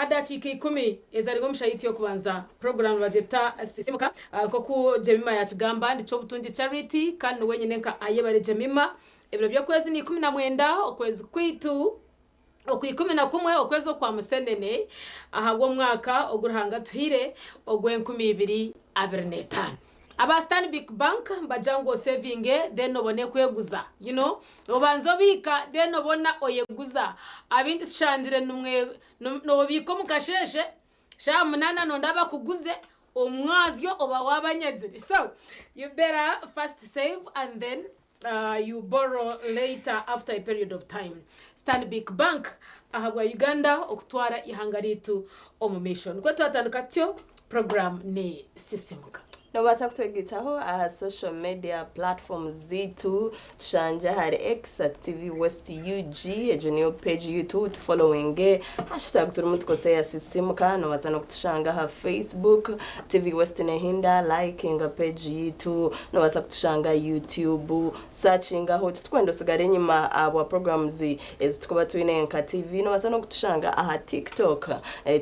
adachika 10 ezaligo mushayiti yokubanza program bajeta sisimuka koku Jemima ya kigamba ndicho butungi charity kandi wenyine nka ayebare Jemima ebiro byokwezi ni 19 okwezi kwitu okuyikumi na kumwe okwezo kwa musenene ahagwo mwaka oguruhanga tuhire ogwenkumi 2025 aba Stanbic Bank bajango saving then obone kweguza obanzo bika then obona oyeguza abindi shanjire numwe no biko mukasheshe sha munana no ndaba kuguze omwazyo oba wabanyagire so you better first save and then you borrow later after a period of time. Stanbic Bank ahagwa Uganda okutwara ihangaritu omu mission kwetu atandukatyo program ni sisimuka Nobasa kutwegitaho social media platforms zitu tushanja hari X at TV West UG ejo page YouTube following hashtag turumutkoseya sisimuka nobasa no kutushanga ha Facebook TV West nehinda liking page yitu nobasa kutushanga YouTube searching aho tutkwendo sigare nyuma abo programs ezitukuba twine nka TV nobasa no kutushanga aha TikTok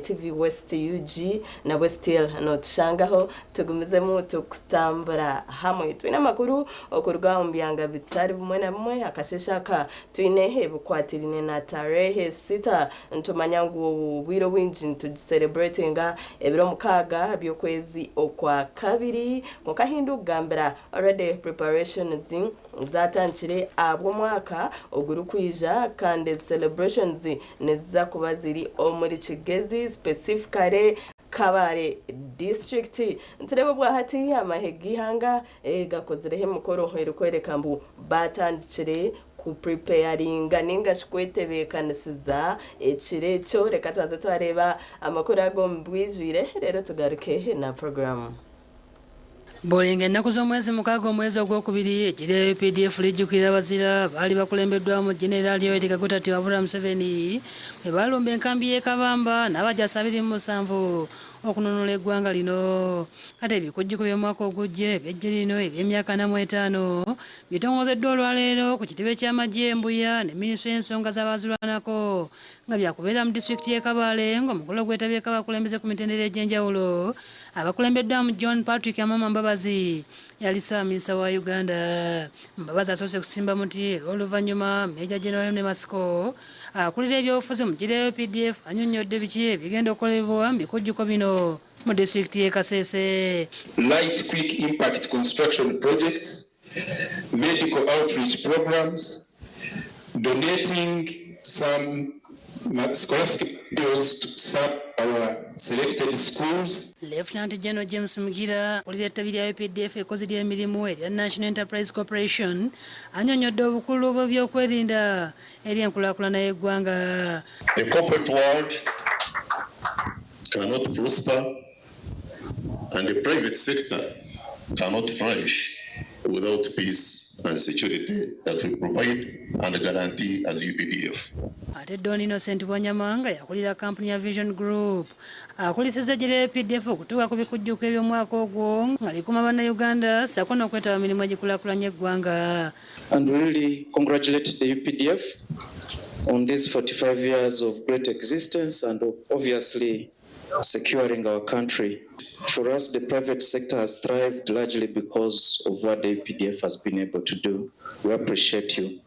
TV West UG na Westil no tushangaho tugumizemo tukutambura hamwe twina makuru okurwa mbyanga bitari bumwe na bumwe akasheshaka twine bukwatirine na tarehe 6 ntumanyangu bwiro winji to celebrating ebiro mukaga byokwezi okwa kabiri mukahindu gambira already preparations zatanchire abwo mwaka oguru kwija kandi celebrations neza kuba ziri omuri Kigezi specifically Kabare district ntirebo bwa hati amahegi hanga gakozerehe mukoro herukwereka mbu batandikire ku preparing ninga shkwete kanisiza ekirecho reka twaze twareba amakuru agombwijwire rero tugaruke na program Bolinga nakuzo mwezi mukago mwezi ogwokubiri ekire PDF lijukira bazira bali bakulembedwa mu General Yoweri Kaguta Tiwabula Museveni ebalombe enkambi ye Kabamba nabajasabiri musanvu okunonole gwanga lino kate bikujjuko by'omwaka ogujje bejjerino ebyemyaka 5 bitongozeddwa olwaleero ku kitebe ky'amajje Mbuya ne Ministry y'ensonga z'abazirwanako nga byakubeera mu district ye Kabale ng'omukolo gwetabye kabakulembeze ku mitendera egy'enjawulo abakulembeddwa mu John Patrick Amama Mbabazi yalisa minista wa Uganda Mbabazi asoose kusimba muti oluvanyuma Major General ne Masiko akulira ebyobufuzi mu kirere PDF anyonyodde biki ebigenda okukolebwa mbikujjuko bino mu district ye Kasese. Light quick impact construction projects, medical outreach programs, donating some scholastic bills to serve our selected schools. Lieutenant General James Mugira kulira ettabiri ya UPDF ekozirya emirimu erya National Enterprise Corporation anyonyodde obukulu bw'ebyokwerinda eri enkulaakulana y'eggwanga. The corporate world cannot prosper and the private sector cannot flourish without peace and security that we provide and guarantee as UPDF. Ate Don Innocent Wanyamanga yakulira company ya Vision Group akulisizza jere UPDF okutuuka ku bikujjuko eby'omwaka ogwo nga likuma banna Uganda sako n'okwetaba mirimu egikulaakulanya eggwanga. And really congratulate the UPDF on these 45 years of great existence and obviously securing our country. For us, the private sector has thrived largely because of what the UPDF has been able to do. We appreciate you.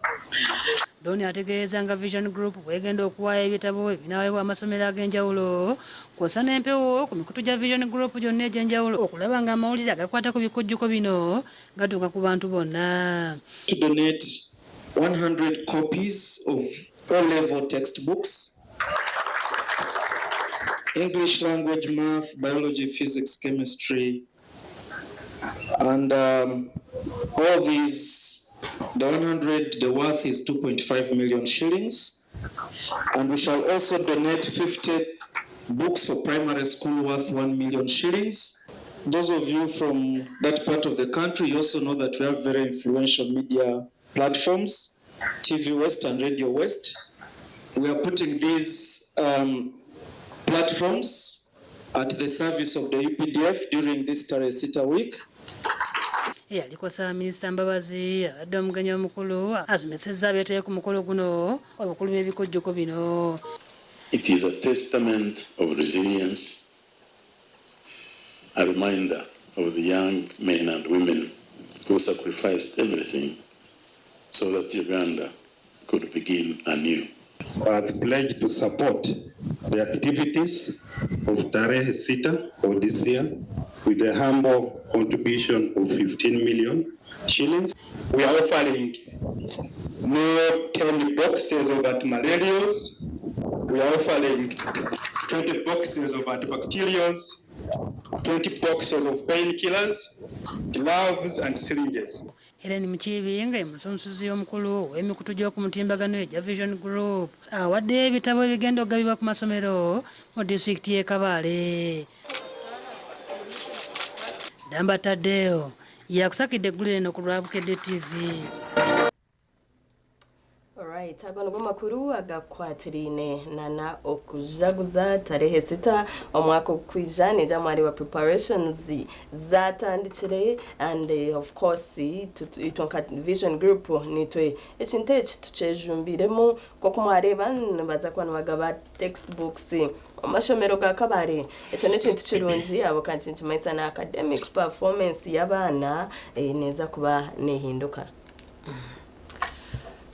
Doni ategeeza nga Vision Group bwegenda okuwaayo ebitabo ebinaweebwa amasomero ag'enjawulo kw'ossa n'empewo ku mikutu gya Vision Group gyonna egy'enjawulo okulaba nga amawulire agakwata ku bikujjuko bino gatuuka ku bantu bonna. To donate 100 copies of all-level textbooks, English language, math, biology, physics, chemistry, and all these, the 100, the worth is 2.5 million shillings. And we shall also donate 50 books for primary school worth 1 million shillings. Those of you from that part of the country, you also know that we have very influential media platforms, TV West and Radio West. We are putting these platforms at the service of the UPDF during this Taresita week. Alikosa Minister Mbabazi adde omugenyi omukulu asomesezza abeeteeyo ku mukolo guno obukulu bw'ebikujjuko bino. It is a testament of resilience, a reminder of the young men and women who sacrificed everything so that Uganda could begin anew. Has pledged to support the activities of Tarehe Sita of this year with a humble contribution of 15 million shillings. We are offering more 10 boxes of antimalarials. We are offering 20 boxes of antibacterials, 20 boxes of painkillers, gloves and syringes. Helen Muchibi nga musonsuzi omukulu w'emikutu gy'okumutimbagano egya Vision Group awadde ebitabo ebigenda okugabibwa ku masomero mu disitulikiti y'e Kabale. Damba Tadeo yakusakidde eggulu lino ku Lwabukedde TV. Alright, agano gomakuru agakwatirine nana okujaguza Tarehe Sita omwaka okwijana January wa preparations zatandikire and of course itonka Vision Group nitwe ekinteki tucejumbiremo ko kumwareba baza kwana bagaba textbooks amashomero ga Kabale ekyo nekintu kirungi abo kanti kimaisa na academic performance y'abana neza kuba nehinduka.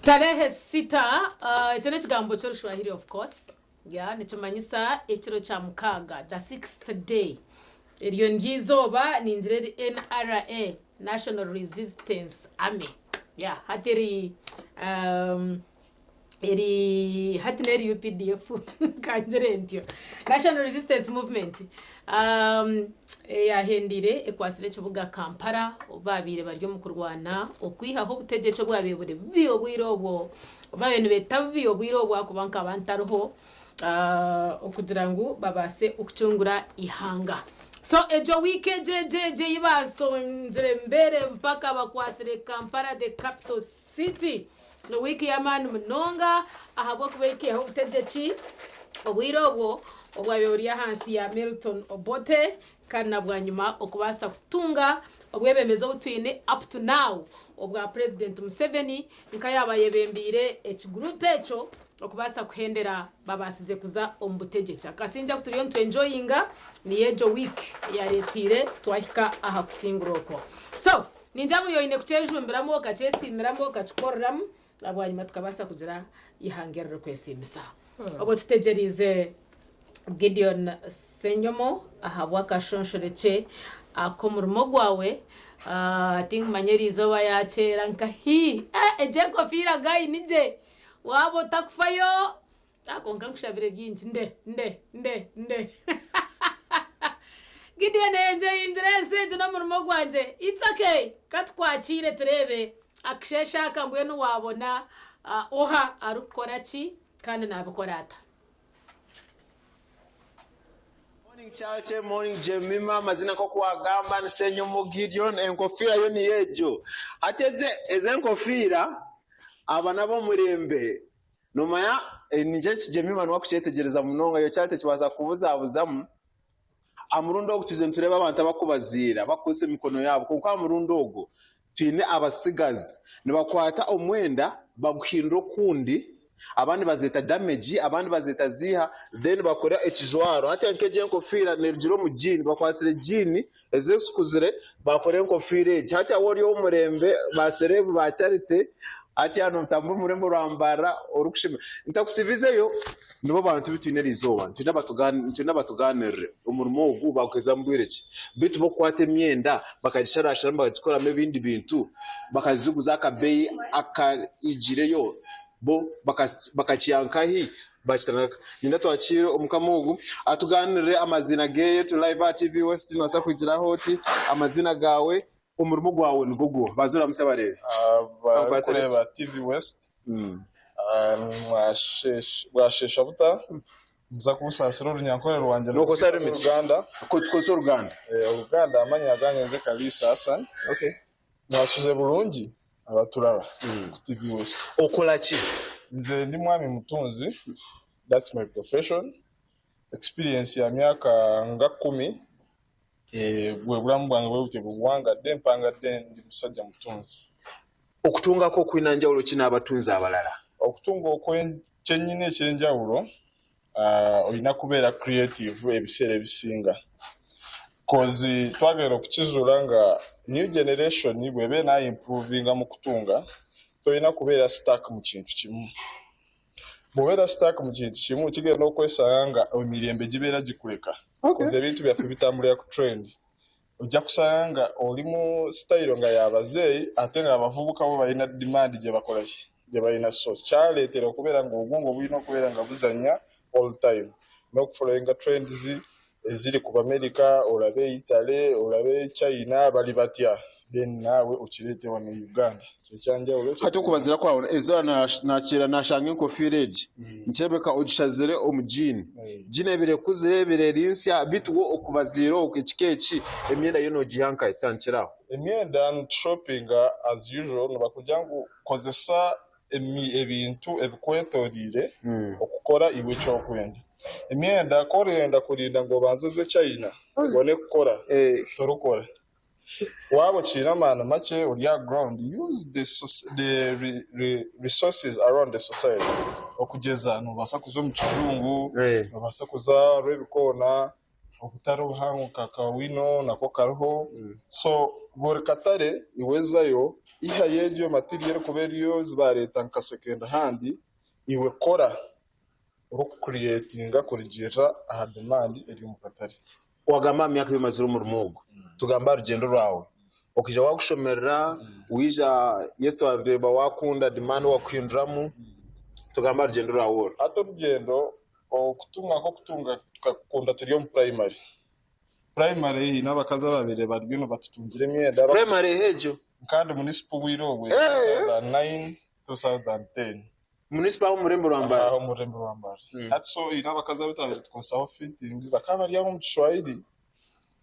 Tarehe Sita ekyo nekigambo ky'Oluswahili of course nekimanyisa ekiro kya mukaaga the 6th day eryo ndyiizooba ninzire NRA National Resistance Army hatiri hatiri UPDF kanjire ntyo National Resistance Movement yahendire ekwasire kibuga Kampala obabire baryo mu kurwana okwihaho obutegecho bwabebure biyo bwirobwo obabene betabiyo bwirobwo akubanka abantariho okugira ngo babase okucungura ihanga. So ejo wike jeje yibaso nzire mbere mpaka bakwasire Kampala the capital city no wiki yamani munonga ahabwo kubeke aho butegechi obwirobwo obwabyoria hansi ya Milton Obote kana bwanyuma okubasa kutunga obwebemezo butwine up to now obwa President Museveni nkayabayebembire ekigroup echo okubasa kuhendera babasize kuza ombutegecha kasinja kuturiyo enjoyinga ni ejo week yaretire twahika aha kusinguroko. So ninja muri yoine kucejumbiramo kacesimiramo kachikorram abwanyuma tukabasa kugira ihangerero kwesimisa obo tutegerize Gideon Senyomo ahabwa kashonshoreke akomurimo gwawe think manyerizo bayachera nkahi eje kofira gayi nije wabo takufayo akonka kushabire byinji nde Gideon eje interest cyo murimo gwaje it's okay katwakire turebe akshesha kambwe no wabona oha arukora ki kandi nabikorata. Morning Chache, morning Jemima, mazina ko kuagamba Senyomo Gideon enkofira yo ni ejo. Ateze ezenkofira abana bo murembe. Nomaya nije Jemima no wakuchetegereza munonga yo cyate kibaza kubuzabuzamu. Amurundo okutuze ntureba abantu abakubazira bakuse mikono yabo kuko amurundogo twine abasigazi nibakwata omwenda baguhindura kundi abandi bazeta damage abandi bazeta ziha then bakora ekijwaro hati ankeje nkofira nerjiro mu jini bakwasire jini ezekuzire bakora nkofira eje hati awori yo murembe baserebu ba charite hati hano mtambu murembe rambara orukushima ntakusivizeyo nibo bantu bitwine rizoba ntuna batuganire umurimo ugu bakweza mbwireki bitu bo kwate myenda bakajisharashara bakazikoramo ibindi bintu bakaziguza akabeyi akayigireyo bo bakachiyankahi bachitanaka ninda twakiro omukamugu atuganire amazina geye to live TV West nasa kugira hoti amazina gawe umurimo gwawe ngugo bazura musabarebe bakureba TV West mwashesha buta muza kubusasiro runyankorero wanje nuko sare mu Uganda kutikoso Uganda Uganda amanya ganyenze Kalisa Hassan okay mwasuze burungi abaturaba ku TV West okola ki nze ndi mwami mutunzi that's my profession experience ya myaka nga 10 bwe bulamu bwange bwebute bwanga dempanga ndi musajja mutunzi okutunga ko kwinanjawulo kina abatunzi abalala okutunga okwenyenyine ekyenjawulo oyina kubeera creative ebiseera ebisinga kozi twagenda okukizuula nga new generation bwebe naimprovinga mu kutunga toyina kubeera stuck mu kintu kimu bw'obeera stuck mu kintu kimu kigenda okwesanga nga emirembe gibeera gikuleka kozi ebintu byaffe bitambulira ku trend ojja kusanga nga oli mu style nga yabazeeyi ate nga abavubuka bo balina demand gye bakolaki gye balina so kyaleetera okubeera nga obwongo bulina okubeera nga buzanya all time n'okufollowinga trends eziri ku America olabe Italy olabe China bali batya then naawe ukireete wano Uganda kyekyanjawulo hati okubazira kwawe ezo nakira nashanga enkofiira egi nkyebeka ogishazire omu jini jini ebirekuze birerinsya bituwo okubazira ekikeeki emyenda yo nogihanka itandikiraho emyenda ntushoppinga as usual nibakujja ngu kozesa ebintu ebikwetoliire okukora iwe ekyokwenda emyenda korenda kurinda ngo banzoze China ubone kukora torukora waba kiina amaani make uri ground use the resources around the society okugeza nobasa kuza omu kijungu nobasa kuza rwebikoona obutare obuhanguka kawino nako kariho so buri katare iwezayo iha y'egyo material kuba eriyo zibareeta nka second hand iwe kora okucreatinga kurigira aha demand eri mu katare wagamba myaka yomazira omurimo ogwo tugamba rugendo rwawe okija wagushomerera wija yesu wareba wakunda demand wakwinjiramu tugamba rugendo rwawe ate urugendo okutunga tukakunda turi mu primary n'abakazi babiri baryo batutungire emyenda primary hejo kandi municipal wirogwe 2009 2010 municipal murembo rwambara aho murembo rwambara atso n'abakazi batabiri twosaho fitting bakaba bari aho mu Kiswahili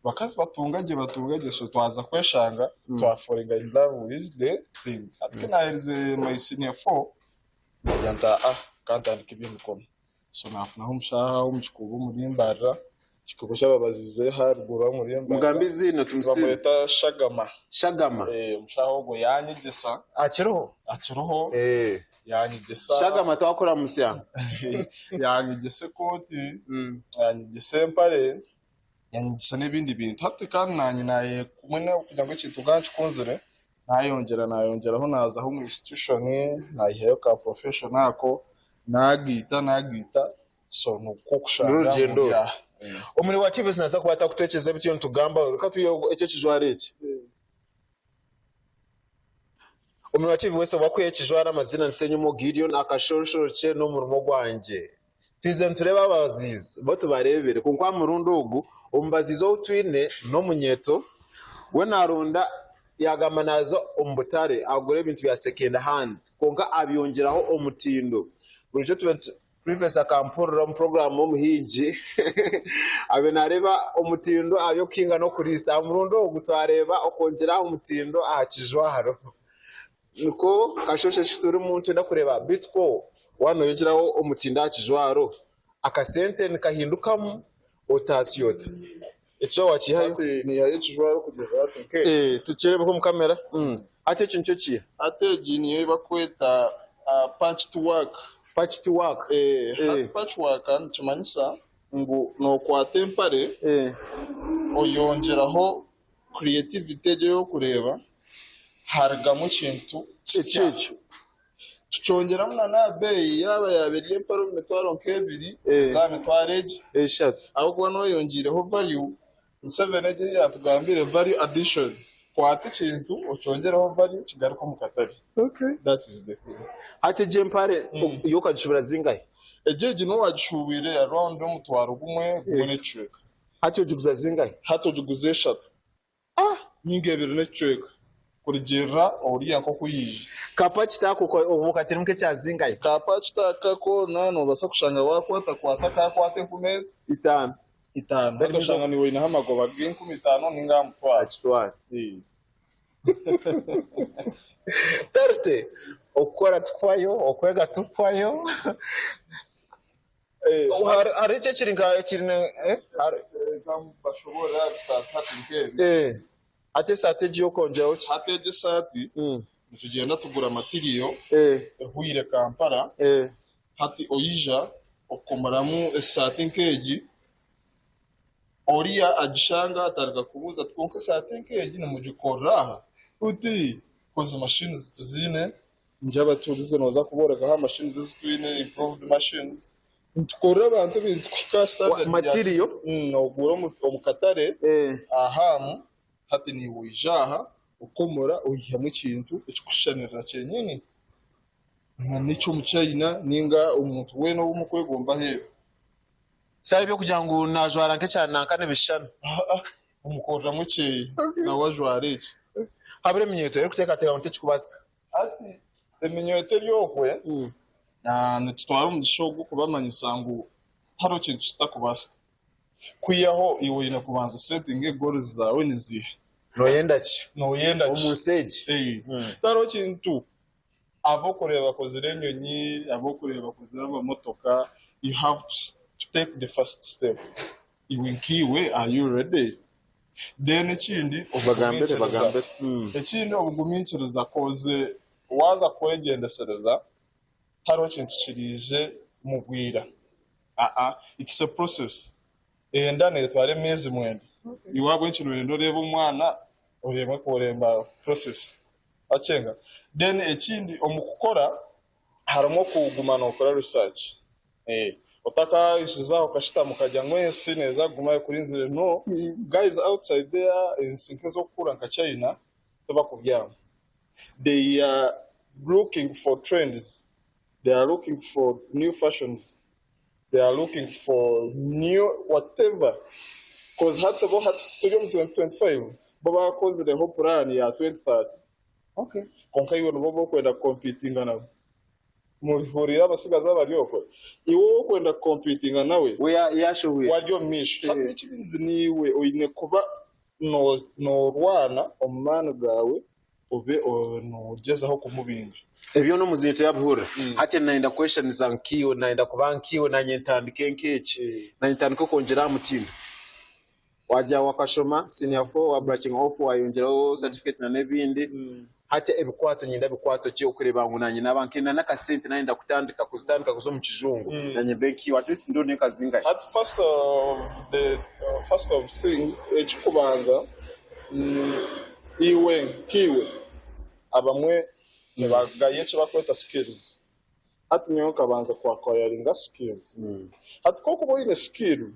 bakazi batungaje so twaza kweshanga twaforinga in love with the thing atkina irize my senior 4 janta kantandika ibintu kono so nafunaho umushaha umukikubu murimbara kikubu cy'ababazize haruguru murimba mugambi zino tumusita shagama umushaha ogwo yanyigesa akiroho yanyigesa shagama twakora musya yanyigese koti yanyigese empare yanyigisa n'ibindi bintu hati kandi nanyi naye kumwe kugira ngo ikintu ganchikunzire nayongeraho nazaho mu institution nayiheyo ka professional ako nagita so nuko kushanga urugendo omuri wa TV sinaza kubata kutekereza bityo ntugamba reka tuyo ecyo kijware iki omuri wa TV wese wakuye kijwara amazina nsenyumo Gideon akashorshoro cye no murimo gwanje tize ntureba abazizi bo tubarebere kuko murundo ugu umbazizo utwine no munyeto we narunda yagama nazo ombutare agure ibintu bya second hand konka abyongeraho omutindo buryo previous akampurira mu program omuhiji abe nareba omutindo ayo kinga no kurisa murundo ugutwareba okongeraho omutindo akijwaro nuko kashoshe shituri muntu ndakureba bitko wano yogeraho omutindo akijwaro akasente nikahindukamu otasiyota icyo wakihayo ni ya ekijwaro kugeza ate tukirebe ko mu kamera ate kincho kiye ate gini bakweta patch to work patch work nchimanyisa ngo no kwa tempare oyongeraho creativity yo kureba hargamo kintu cyecho tuchongeramo na bei yaba yabiriye paro metwaro nk'ebiri za metwareje eshatu ahubwo no yongireho value 7 yatugambire value addition kwate kintu ochongeraho value kigaruka mu katari that is the thing ate jempare yo kagishubira zingahe ejeje no wagishubire around umutwaro gumwe gubonecwe ate ujuguza zingahe juguze eshatu ningebere necweka kurigera oriya ko kuyije kapachi tako ubukatira mke cya zingahe kapachi takako nano basa kushanga wakwata kakwate ku meza 5 ndashanga ni we nahamagoba bw'inkumитano ningamutwara kitwara tarte okora tukwayo okwega tukwayo ariche chiringa chirine bashobora gusata tinkezi ate strategy yo konjaho ate sati tugenda tugura material huire Kampala hati oyija okomaramu esati nkeji oriya agishanga atarga kubuza twonke esati nkeji nimugikoraha uti koze machines tuzine njaba tulize noza kuboreka ha machines zitwine improved machines tukora abantu bintu kwika standard material no guro mu katare ahamu hati ni wijaha ukomora uyihamu ikintu ekikushanira cyenyine n'icyo mu China ninga umuntu we no umukwegomba hebe sai byo kugira ngo najwara nke cyane nakane bishana umukora muke na wajwara iki habure minyeto yo kuteka teka unte kikubasika ati eminyeto yokwe nitwara umushogo kubamanyisa ngo haro kintu kitakubasika kuyaho iwe ina kubanza setting goals zawe nizihe noyenda ki umuseji haro kintu abo kureba kozire nyonyi abo kureba kozire amamotoka you have to take the first step iwinkiwe are you ready then ekindi bagambere ekindi obuguminkiriza koze waza kwegendesereza haro kintu kirije mugwira it's a process endane tware mezi mwenda iwabo nkirurendo reba umwana ureba kuremba process acenga then ekindi omukukora harimo kugumana ukora research utaka ishizaho kashita mukajya mwese neza gumaye kuri nzire no guys outside there in sinkezo kura nka China tabakubyama they are looking for trends, they are looking for new fashions, they are looking for new whatever because hata 2025 baba cause the whole plan ya 2030 okay konka yiwe no kwenda competing nabo murihurira abasigaza baryoko iwo kwenda competing nawe we yashuwe waryo misho hata ikibinzi niwe oyine kuba no rwana omwana gawe ube no gezaho kumubinga ebyo no muzito yabhura hati naenda question zankiyo naenda kubankiyo na nyentandike nkechi na nyentandike konjera mutima wajya wakashoma senior 4 wa branching off wayongeraho certificate na nebindi hati ebikwato nyinda bikwato cyo kureba ngo nanye nabankina nakasente naenda kutandika kuzo mu kijungu nanye banki at least ndo neka zinga at first of things ekikubanza iwe kiwe abamwe nebagaye cyo bakweta skills hati nyo kabanza kwa acquiring skills hati koko boy in skill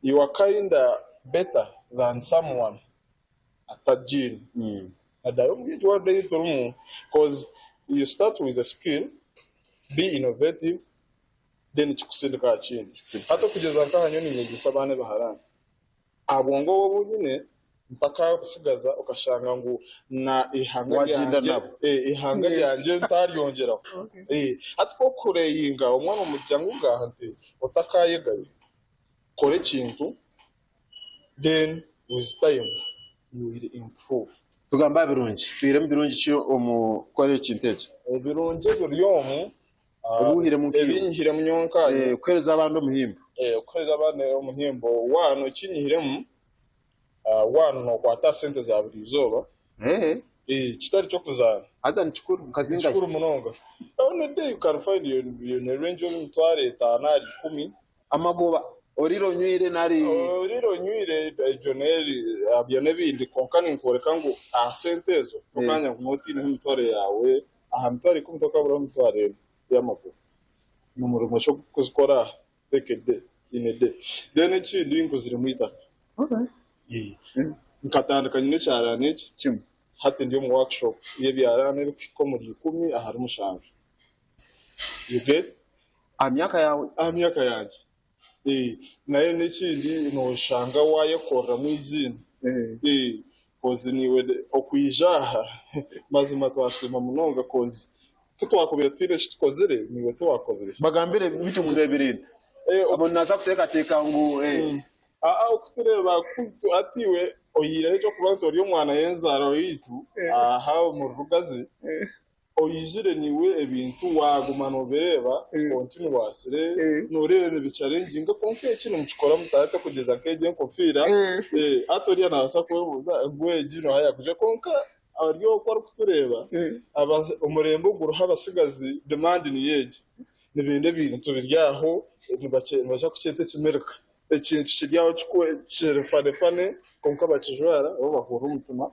you are kinda better than someone atajini and I don't get what they told because you start with a skill, be innovative, then chikusindika chini hata kugeza nkahanyo ni nyegisa bane baharana abongo wo bunyine mpaka kusigaza ukashanga ngo na ihanga yanje ntaryongera hata ko kureyinga umwana umuryango ugahante utakayegaye kore kintu then with time you will improve tugamba birungi twire birungi cyo umukore kinteje birungi buryomu ubuhire mu ebinyihire mu nyonka ukweza abantu muhimbo ukweza abantu muhimbo wano kinyihire mu wano no kwata sente za buri zoba kitari cyo kuzana azani chikuru kazinga chikuru munonga on a day you can find you in a range of 10 amagoba oriro nywire joneri abyone bindi konkani nkoreka ngo asentezo tokanya kumoti n'imtore yawe aha mtore kumtoka bura mtore y'amago numurimo cyo kuzikora tekede inede dene chindi nguzire muita nkatandukanye n'cyarane kimwe hati ndi mu workshop yebyarane biko muri 10 ahari mushanje you get amyaka yanje naye n'ikindi noshanga wayekora mu izina kozi niwe okwijaha mazima twasima munonga kozi kitwakubira tire kitkozere niwe twakozere bagambire bitukurebirinde abo naza kuteka ngo okutureba kutu atiwe oyire cyo kubanza mwana yenzara yitu aha mu rugazi oyijire niwe ebintu wagumana obereba continuously norebe bicalenginga konke kino mukikora mutata kugeza keje nkofira atoriya nasa kubuza ngwejino haya kuje konka aryo kwari kutureba umurembo guruha abasigazi demand ni yeje n'ibindi bintu biryaho nibaje kucyete kimereka ikintu kiryaho cyerefane konka bakijwara abo bahura umutima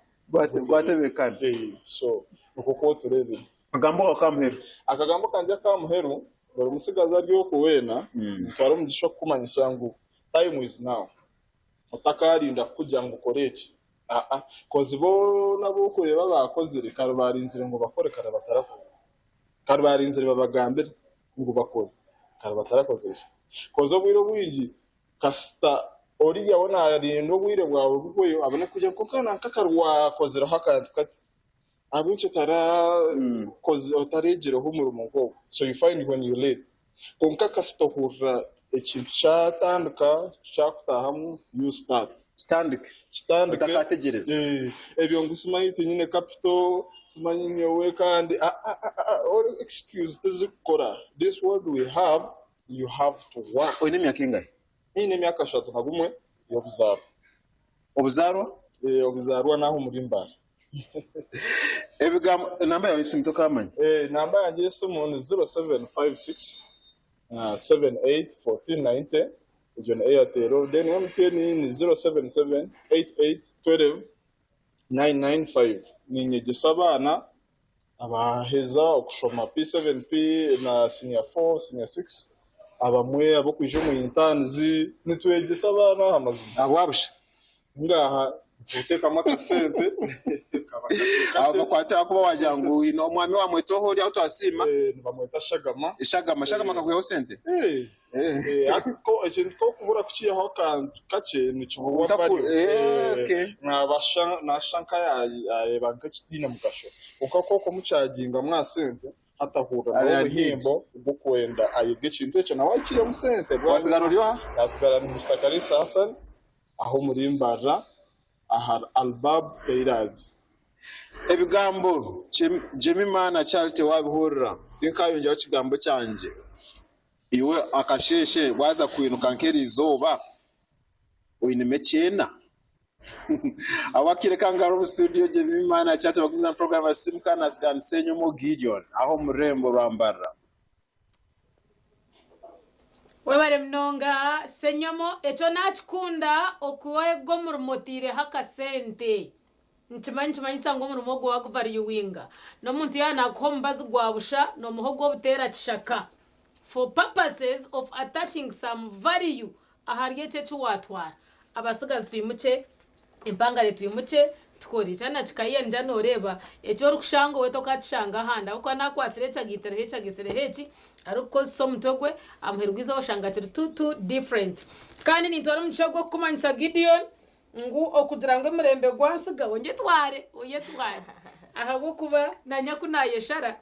batebekana so uko turebe akagambo kanje kamuheru bari musigaza ryo kuwena twara umugisha kumanyisa ngo time is now utakarinda kujya ngo ukoreke kozi bo nabo kureba bakoze karubarinzire ngo bakore batarakoze karubarinzire babagambira ngo bakore batarakoze kozo bwiro bwigi kasta ori yabona arindo bwire bwawe bwo abone kujya kokana kakarwa kozera hakantu kati abinche tara kozi otarejero humurumo ngo so you find when you late konka kasta hura ikintu cyatanduka cyakutahamu you standika utakategereza ebyo ngusumanyite nyine capital simanyine we kandi all excuse tuzikora this world we have you have to work oyine myaka ingahe ine myaka 3 na gumwe yo obuzarwa naho muri mbara ebigam namba yawe simtoka amanye namba yanjye somuntu 0756 781490 John Airtel then MTN ni 07788129995 ninyegesabana abaheza okushoma P7P na senior 4 senior 6 abamwe abo kwijwe mu intanzi nitwegesabana amazina abwabusha ngaha uteka amakasete abo kwatira kuba wajangu ino mwami wa mwetoho uri utwasima bamweta shagama kakuyeho sente ariko ikintu ko kubura kukiyaho kace ni cyo bari na shanka ya banka kidina mugasho uko mucaginga mwasente hatahura n'ubuhimbo bwo kwenda ayibwe kintu cyo nawe kiye musente wazigaruriwa yasigara Mr. Kalisa Hassan aho muri mbara aha albab teirazi ebigambo Jemima na Charity wabihurira tinkayongeho kigambo cyanje iwe akasheshe waza kwinuka nkeri izoba oyinime cyena awakire kangaro mu studio Jemima na Charity bakuza program ya Simkana scan Senyomo Gideon aho murembo rwambara webare mnonga Senyomo echo nachikunda okuwego murumotire hakasente nchimanyi sango murumogo wakuvari yuwinga no muntu yana kombazi gwabusha no muhogo butera chishaka for purposes of attaching some value ahariye chechu watwara abasigazi tuyimuce impangare tuyimuce tukori cyana chikayenja noreba echo rukushango weto katishanga handa uko nakwasire chagitere hecha gisere hechi aruko so mutogwe amherugwiza oshanga chiru two different kandi nitwara muchogo kumanyisa Gideon ngu okugirango murembe gwasiga ongetware ahabo kuba nanyakunaye shara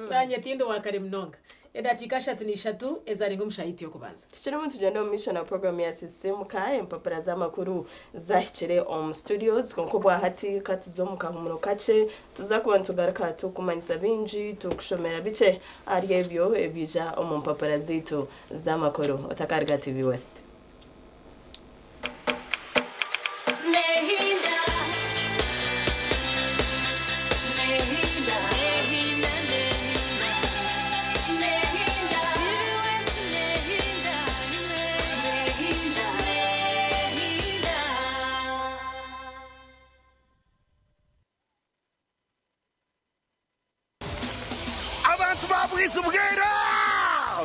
tanye tindo wakare mnonga edakika 3 ezaringo mushayiti yo kubanza Tichirimo tujenda mu mission program ya Sisemuka empapara za makuru zahikire on studios konkobwa hati katuzomuka humuno kace tuzakuba tugaruka tukumanyisa binji tukushomera bice ariyebyo ebija mu mpapara zetu za makuru otakarga TV West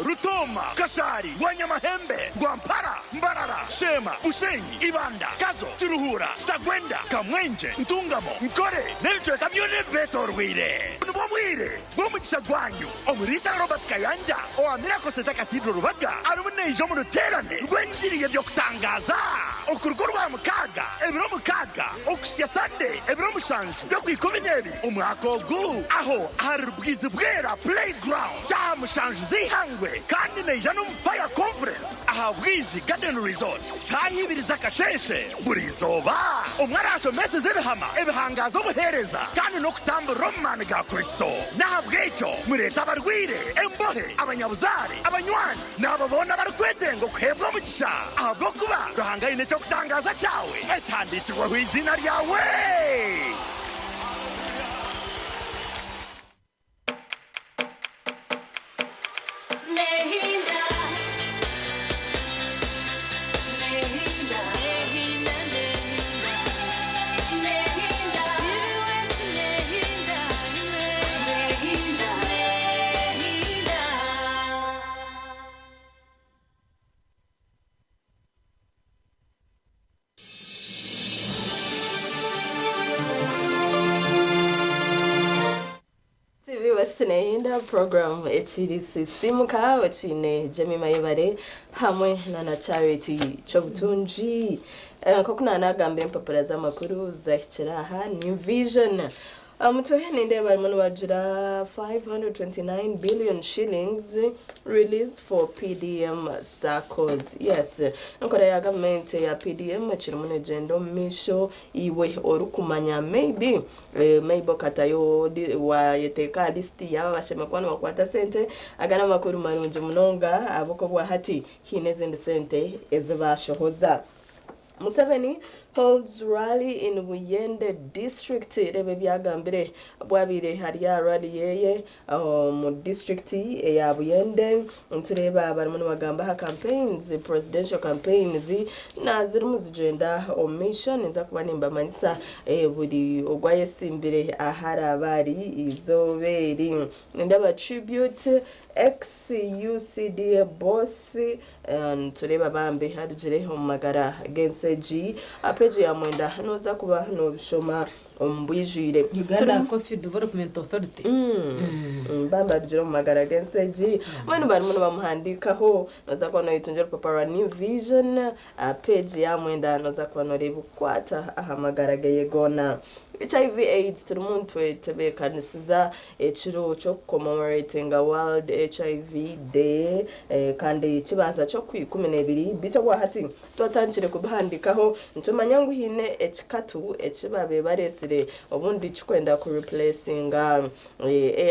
Rutoma, Kashari, Wanyamahembe, Gwampara, Mbarara, Shema, Bushenyi, Ibanda, Kazo, Chiruhura, Stagwenda, Kamwenje, Ntungamo, Nkore, Nelchwe Kamyone Beto Rwire. Nubomwire, Bomugisha Gwanyu, Omurisa Robert Kayanja, o Amira Koseta Cathedral Rubaga, Arumnejo mu ruterane, rwenjiriye byo kutangaza. Okurugo rwa mukaga, ebiro mukaga, okusya Sunday, ebiro mushanju, byo kwikomenyeri, umwaka ogu, aho hari rubwizi bwera playground, cya mushanju zihangwe. Kandi neja no Fire Conference aha Bwizi Garden Resort cyahibiriza kasheshe buri zoba umwarasho mese zebihama ebihangazo muhereza kandi no kutamba Roman ga Kristo nabwecho mureta barwire embohe abanyabuzari abanywani nababona barukwetengo kwebwa mugisha ahubwo kuba duhangayine cyo kutangaza cyawe ecyandikirwa hwizina ryawe Nehi ninda program echirisi simuka wachine Jemima Yebare hamwe na Charity Chobutunji kokuna nagambe mpapura z'amakuru zahikiraha New Vision Mutuhe ninde barimo bagira 529 billion shillings released for PDM SACCOs. Yes, nkora ya government ya PDM chirumune jendo misho iwe orukumanya maybe katayo wa yeteka list yaba bashema kwana bakwata sente agana makuru marunje munonga aboko bwa hati hinezende sente ezebashohoza. Museveni holds rally in Buyende district rebe byagambire bwabire hariya rally yeye mu district ya Buyende ntureba barimo bagamba ha campaigns presidential campaigns na ziri mu zigenda omission nza kuba nimba manisa buri ogwaye simbire ahara bari izoberi ndaba tribute ex-UCD boss tureba bambe hadujire mu magara genseji apeje ya mwenda noza kuba no bishoma ombwijire Uganda Coffee Development Authority bamba dujire mu magara genseji mwenu barimo bamuhandikaho noza kuba no itunjero papa New Vision apeje ya mwenda noza kuba no rebukwata ahamagara geyegona HIV AIDS turumuntu etebe kanisiza echiro cyo commemorating a World HIV Day kandi kibanza cyo kwikumenebiri bitwa hati twatanchire kubihandikaho ntumanyangu hine ekikatu ekibabe baresire obundi chikwenda ku replacing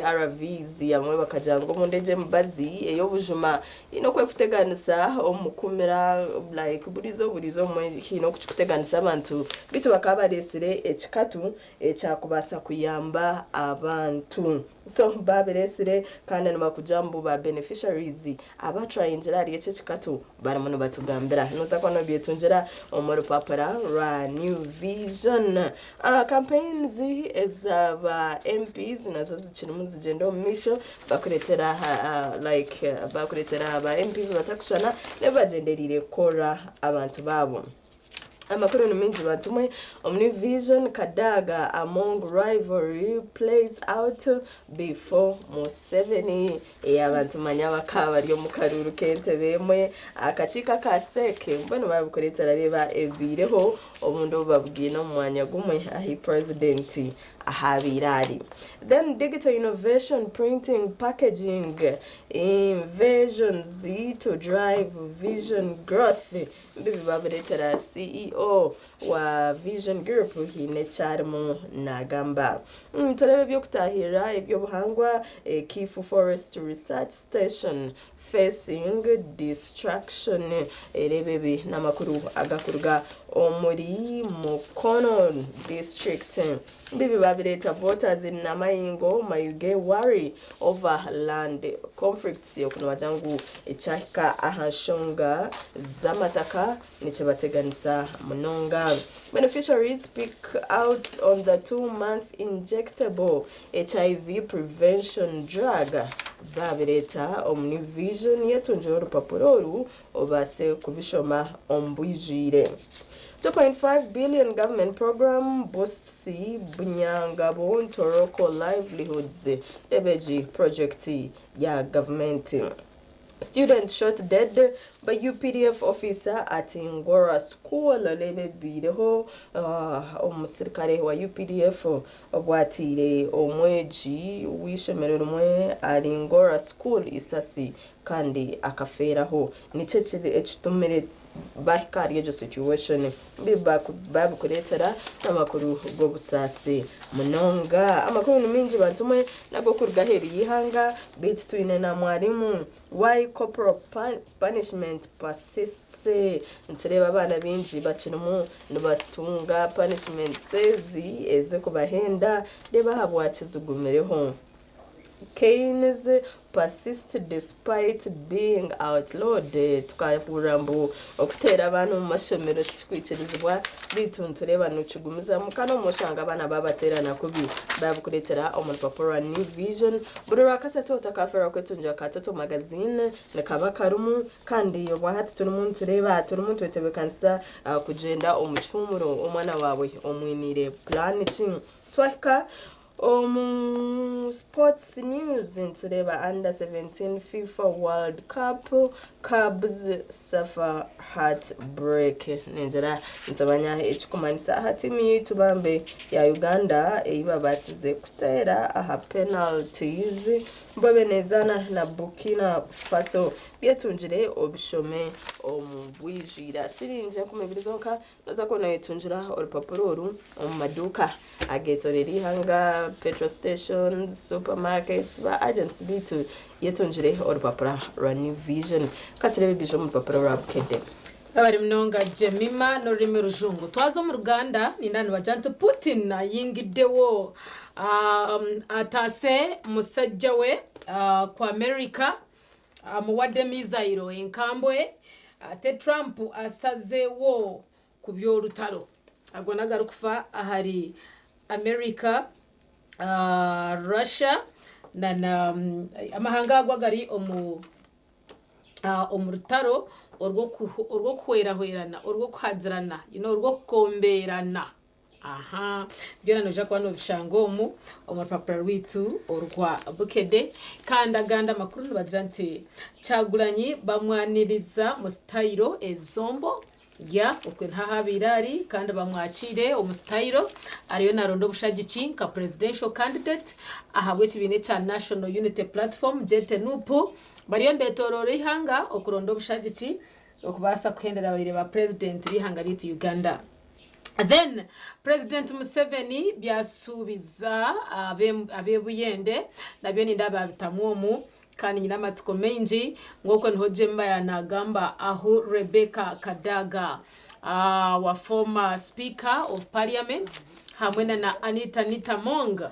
ARVs yamwe bakajango mundeje mbazi eyobujuma ino kwekuteganisa omukumira like burizo mwe hino kuchikuteganisa abantu bitwa bakabaresire ekikatu ekyakubasa kuyamba abantu so baberesire kandi n'abakujambu ba beneficiaries abatrayinjira ari ece kikatu baramuno batugambira noza kwano byetunjira omoro papara ra New Vision campaigns ezaba MPs nazo zikiri mu zigendo misho bakuretera bakuretera aba MPs batakushana nebagenderire kora abantu babo amakuru numingi batumwe New Vision Kadaga among rivalry plays out before Museveni abantu manya bakaba ryo mukaruru kente bemwe akachika kaseke mbona babukoretera reba ebireho obundo babwino mwanya gumwe ahi president ahabirari. Then digital innovation, printing, packaging, invasions to drive vision growth. Bibi baberetera CEO wa Vision Group hine charmo nagamba. Turebe byo kutahira ibyo buhangwa Kifu Forest Research Station facing distraction erebebi namakuru agakurga omuri Mukono district. Bibi babireta voters in Namayingo mayuge worry over land conflicts yokuno wajangu echaka ahashonga zamataka nichebateganisa munonga. Beneficiaries speak out on the 2-month injectable HIV prevention drug. Babireta New Vision yetunjoro papuroru obase kubishoma ombwijire. 2.5 billion government program boosts Bunyangabo Toroko livelihoods EBG project ya government. Student shot dead by UPDF officer at Ngora School lebe bireho omusirikare wa UPDF obwatire omweji wishemerero mwe ari Ngora School isasi kandi akaferaho nice kiri ekitumire bakari ejo situation bibabu kuretera namakuru go busase munonga amakuru mingi bantumwe nago kurgaheri yihanga bit twine na mwarimu why corporal punishment persists ntureba abana binji bakinumu nibatunga punishment sezi eze kubahenda reba habwakizugumireho Canes persist despite being outlawed. Tukavurambu okutera abantu mu mashomero tikwikirizibwa bituntureba nucugumiza mukano mushanga abana babaterana kubi babukuretera omupapura New Vision burura kasatu takafera kwetunja katoto magazine nekabakarumu kandi yobwa hati tunumuntu tureba tunumuntu wetebekansa kugenda omuchumuro omwana wawe omwinire plan ching twaka Sports news ntureba under 17 FIFA World Cup, Cubs suffer heartbreak. Ninjira ntabanya ekikumanisa hatimu yitu bambe ya Uganda eiba basize kutera aha penalties bobenezana na Burkina Faso byetunjire obishome omubwijira shirinje kumebirizoka naza kona yetunjira orupapuro oru omumaduka agetoreri hanga petrol stations supermarkets ba agents bitu yetunjire orupapuro rwa New Vision katirebe bijo mu rupapuro rwa Bukede abari mnonga Jemima no rurimi rujungu twazo mu Ruganda ni nani bajantu Putin na yingidewo atase musajja we kwa America muwadde mizairo enkambwe ate Trump asazewo kubyo rutalo agonaga kufa ahari America Russia na amahanga agwagari omurutaro orwo kwera-hwerana orwo kuhadzirana orwo kukomberana byona noja kwa no bishangomu omurupapuro rwitu orwa Bukede kandi aganda makuru nibagira nti Kyagulanyi bamwaniriza mu style ezombo ya okwe ntahabirari kandi bamwakire omustyle ariyo narondo bushagiki nka presidential candidate ahabwe kibine cha National Unity Platform JTNUP bariyo mbetororo ihanga okurondo bushagiki okubasa kuhendera abire ba president bihanga liti Uganda. Then President Museveni byasubiza abebuyende nabyo nindaba bitamuomu kandi nyina matsiko menji ngoko niho Jemba yanagamba aho Rebecca Kadaga wa former Speaker of Parliament hamwe na Anita Nitamong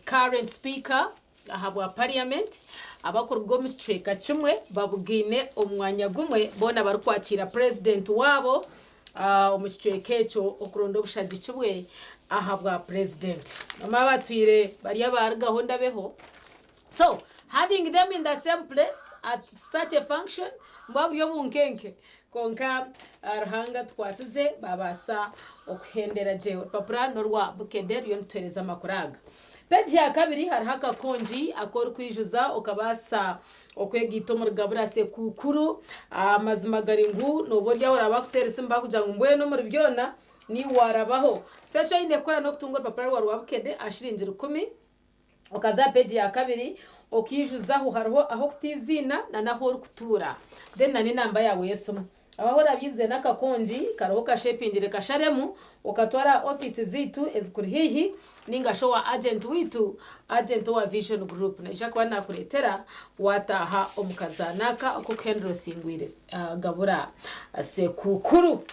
current Speaker ahabwa Parliament abakurgo mistreka chumwe babugine omwanya gumwe bona barukwakira president wabo omustrikecho okurondo bushagikibwe ahabwa president amabatwire bari abargaho ndabeho. So having them in the same place at such a function mbabu yobunkenke konka arhanga twasize babasa okuhendera je papura norwa Bukede yontereza makuraga peji ya kabiri harhaka konji akor kwijuza okabasa okwegito mu Rugabura se kukuru amazimagaringu noborya oraba kuteresa mbakujya mbweno muri byona ni warabaho secho inde kora no kutungura papura wa Bukede ashiringira 10 okaza peji ya kabiri okijuzaho hariho aho kutizina na naho rukutura then nani namba yawe yesoma abahora bize nakakonji kariho kashepingire kasharemu okatwara office zitu ezikuri hihi ninga showa agent witu agent wa Vision Group na ishakwa nakuretera wataha omukazanaka ko Kendro Singwire Gabura sekukuru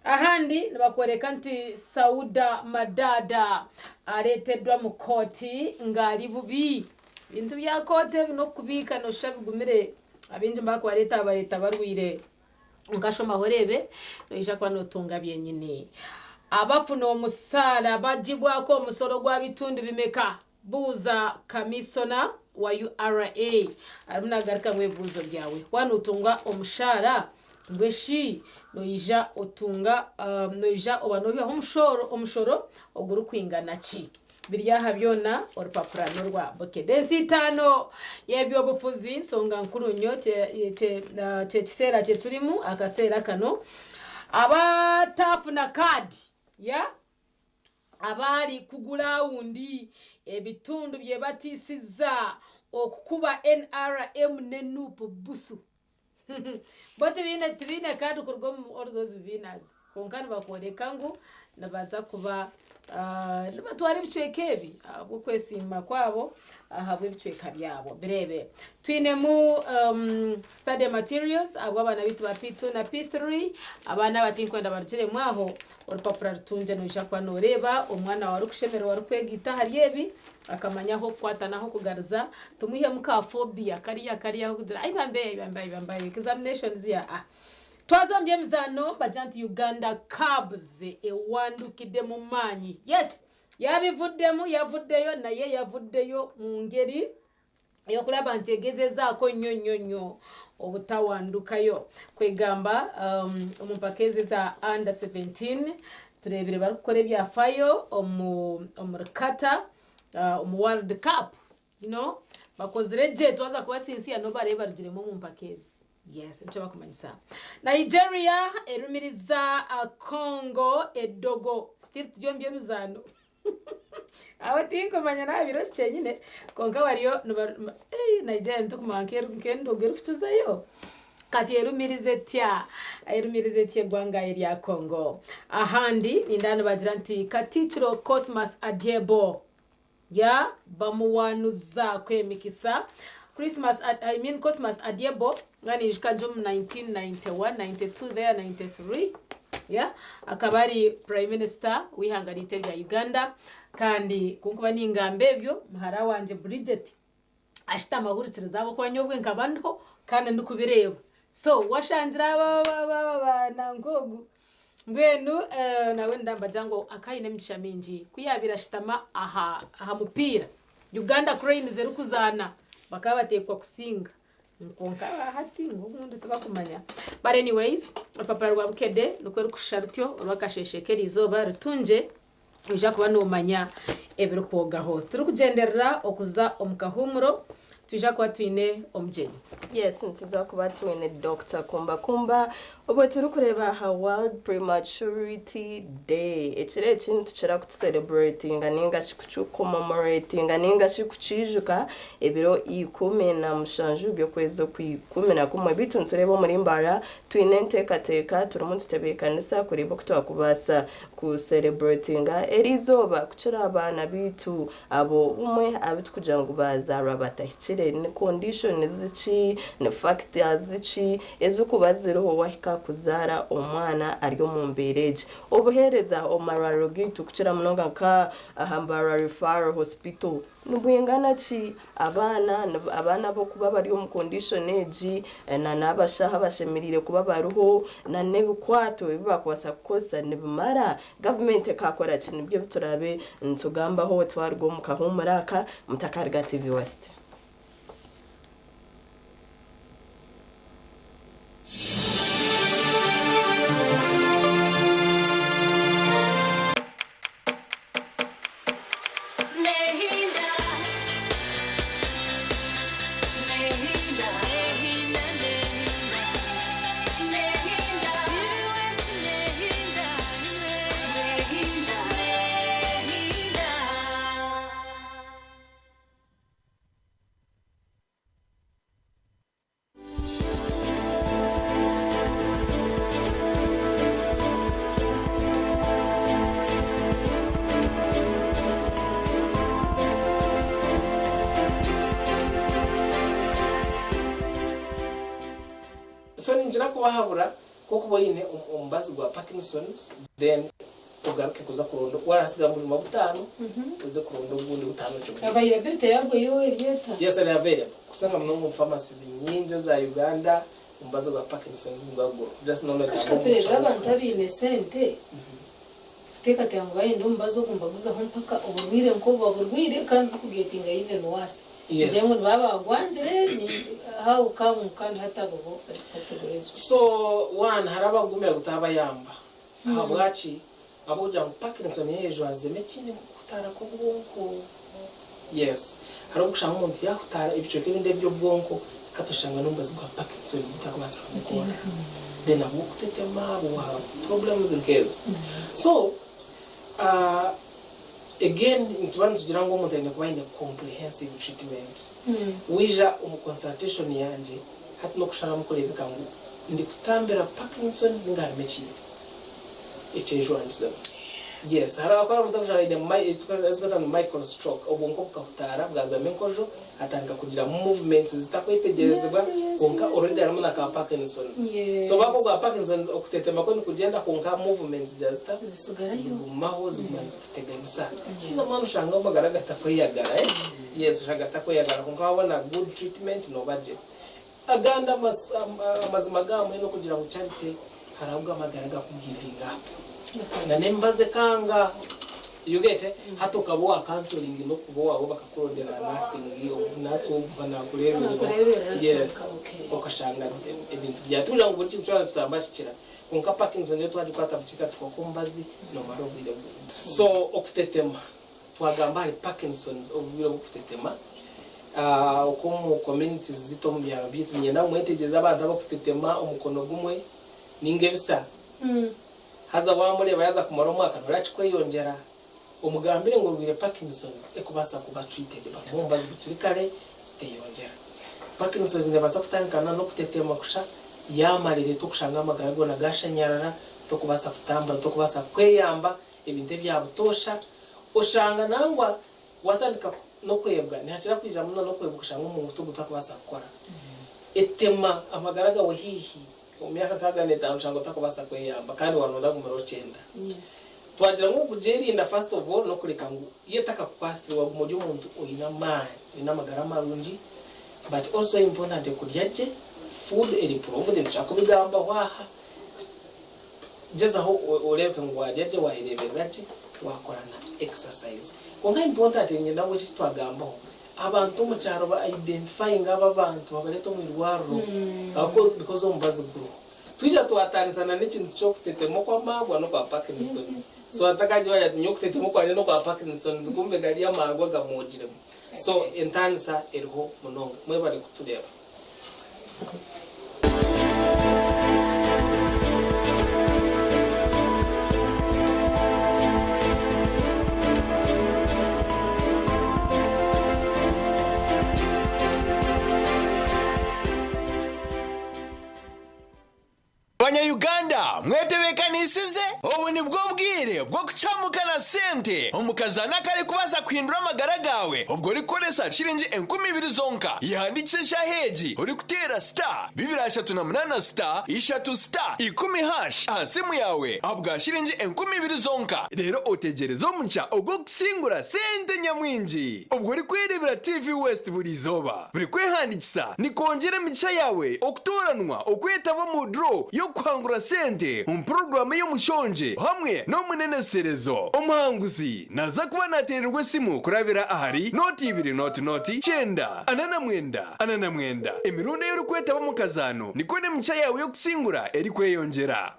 ahandi nibakwereka nti Sauda Madada aretedwa mu koti ngali bubi bintu bya kote bino kubika no shabigumire abinje mbako bareta barwire nkashoma horebe no ishakwa no tunga byenyine abafuna omusala bajibwa ko omusoro gwa bitundu bimeka buza kamisona wa URA arimuna garika mwebuzo byawe wanu utunga omushara ngweshi noija otunga noija obanobya omushoro oguru kwingana ki biryaha byona orupapura norwa Bukede sitano yebyo bufuzi songa nkurunyo che kisera che turimu akasera kano abatafuna card ya abali kugula undi ebitundu bye batisiza okukuba NRM nenup busu bote bine kadu kurgom all those winners konkani bakorekangu nabaza kuba nibatwara ibicwekebi bukwesimba kwabo ahabwe ibicweka byabo birebe twine mu study materials abo abana bitu ba P2 na P3 abana batinkwenda barukire mwaho urupapura rutunje noja kwa noreba umwana wa rukushemera wa rukwegita hariyebi akamanyaho kwatanaho kugarza tumuhe mukafobia kariya kugira ayibambe examinations ya twazombye mzano bajanti Uganda Cubs ewandukide mu manyi yes yavuddeyo naye yavuddeyo mu ngeri yo kulaba ntegezeza ko nyonyonyo obutawandukayo kwegamba omupakeze za under 17 turebere bari gukora ibyafayo omurikata omu World Cup, you know, bakozire je twaza kuba sinsi ya no bareba rugiremo mu mpakezi. Yes, nche bakumanyisa. Nigeria erumiriza Congo edogo. Still tujombiye muzano. Abatinko manyana birose cyenyine konka wariyo Nigeria ntukumankero kendo gerufutuzayo. Kati erumirize tya gwanga ya Congo. Ahandi nindano bagira nti Katichiro Cosmas Adiebo ya bamuwanuza kwemikisa Cosmas Adiebo ngani jikajum 1991 92 there 93 yeah akabari prime minister wihanganite ya Uganda kandi kunkuba ningambebyo muhara wanje Bridget ashita amahurukiro zabo kwanyobwe nkabandho kandi ndukubireba so washangira baba nangogu mbwenu nawe ndamba jango akayine migisha mingi kuyabira shitama aha mupira Uganda Cranes zeru kuzana bakaba batekwa kusinga nkonka hati ngubundi tubakumanya but anyways papa rwa bukede nukweri kushartyo rwakasheshekeri izoba rutunje uje kuba numanya ebiro kogaho turi kugenderera okuza omukahumuro tuje kuba twine omjeni. Yes, ntuza kuba twine Dr. Kumba obo turi kureba ha World Prematurity Day. Ekire kintu kira ku celebrating aninga shikuchu commemorating aninga shikuchijuka ebiro 17 byo kwezo ku 11 bitu ntureba muri mbara twine ntekateka turi mu tutebekanisa kureba kutwakubasa ku celebrating erizoba kuchira abana bitu abo umwe abitukugira ngo bazara batahikire ni condition zici ni factors zici ezukubaziroho wahika kuzara omwana ariyo mu mbereje obuhereza omararo gitu kuchira munonga ka ahambara referral hospital nubuyengana chi abana bo kuba bari mu condition eji na nabashaha bashemirire kuba baruho na nebukwato bibakubasa kukosa nebumara government kakora kintu byo biturabe ntugamba ho twarwo mu kahumuraka mutakarga TV West. Ninjira kubahabura ko kuboyine umbazi gwa Parkinson's then ugaruke kuza kurondo warasiga muri mabutano uze kurondo ubundi butano cyo availability yago yo yeta yes ari available kusanga mu pharmacies nyinje za Uganda umbazi gwa Parkinson's ngwago just no no katurera abantu abine sente teka cyangwa yende umbazo kumbaguza ho mpaka uburwire nko baburwire kandi kugetinga yine no wasi Jengo baba gwanje ni how come kandi hatabuho categories. So one haraba gumira gutaba yamba. Habwachi abuja Parkinson yejo azeme kine kutara ko bwonko. Yes. Haro gushanga umuntu yakutara ibice binde byo bwonko katoshanga numbazi gwa Parkinson bitakubasa kumukora. Then abukutetema abo problems nkero. So again ntibantu kugira ngo umuntu ene kuba ine comprehensive treatment wija consultation yanje hati no kushara mukorebeka ngo ndi kutambira Parkinson's ngarmechi echejo anza yes hara kwa umuntu kushara ine ezikata no micro stroke obonko bukahutara bwaza menkojo atanga kugira movements zitakwetegerezwa konka already arimo na ka Parkinson's so bako gwa Parkinson's okutetema ko kugenda konka movements just zigumaho zimanzi kuteganisa ino manu shanga magaragata ko yagara yes shagata ko yagara konka wabona good treatment no budget aganda mazima gamwe no kugira ngo charity harabwa amagaraga ku giving up na nembaze kanga you get it hato kaboa counseling no kuboa abo bakakurondera nasi ubana kureba yes okashanga ibintu byatula ngo buri cyora tutambashikira konka Parkinson yo twaje kwatabutika twakombazi no marobire so okutetema twagamba hari Parkinson's obubiro okutetema okomu communities zito mu byaro bitu nyenda mwetegeza abantu abakutetema umukono gumwe ninge bisa haza wamureba yaza kumara umwaka nurachi kweyongera umugambire ngo rwire Parkinson's ekubasa kuba treated bamumbazi biturikale ziteyongera Parkinson's ndabasa kutankana no kutetema kusha yamarire tukushanga amagarago na gashanyarara tukubasa kutamba tukubasa kweyamba ibinte byabutosha ushanga nangwa watandika no kwebwa ntihakira kwija muno no kwebwa kushanga umuntu tugutakubasa gukora etema amagaraga we hihi umyaka kagane tanshanga utakubasa kweyamba kandi wanonda kumero 9 twagira ngo kujerinda first of all no kureka ngo yetaka kupasira wa gumujyo umuntu uina mai ina magara marungi but also important kuryaje food improved nchakubigamba waha jezaho urebe ngo wajyaje wahirebegaje wakorana exercise konga important nyina ngo twagamba abantu mu cyaro ba identifying aba bantu babaleta mu irwaro ako because ombazi guru tujya tuatarizana n'ikintu cyo kutetemo kwa magwa no kwa Parkinson so atakaje waya tinyo kutetemo kwa no kwa Parkinson kumbe gari ya magwa gamujiremo so entansa erho munonga mwe bari kutureba Uganda mwetebekanisize ubu ni bwo bwire bwo kucamukana sente umukazana kare kubaza kwindura amagara gawe ubwo rikoresa shiringi 20,000 zonka yandikisha heji uri kutera star 238 star 3 star 10 hash asimu yawe abwa shiringi 20,000 zonka rero otegerezo muncha ubwo kusingura sente nyamwinji ubwo rikwirebera TV West buri zoba buri kwehandikisa ni kongera micha yawe okutoranwa okwetaba mu draw yo kwangura sente program yo mushonje hamwe no muneneserezo umuhanguzi naza kuba natererwe simu kurabira ahari noti 2 noti 9 anana mwenda emirundo yo rukwetaba mu kazano niko ne mcha yawe yo kusingura eri kweyongera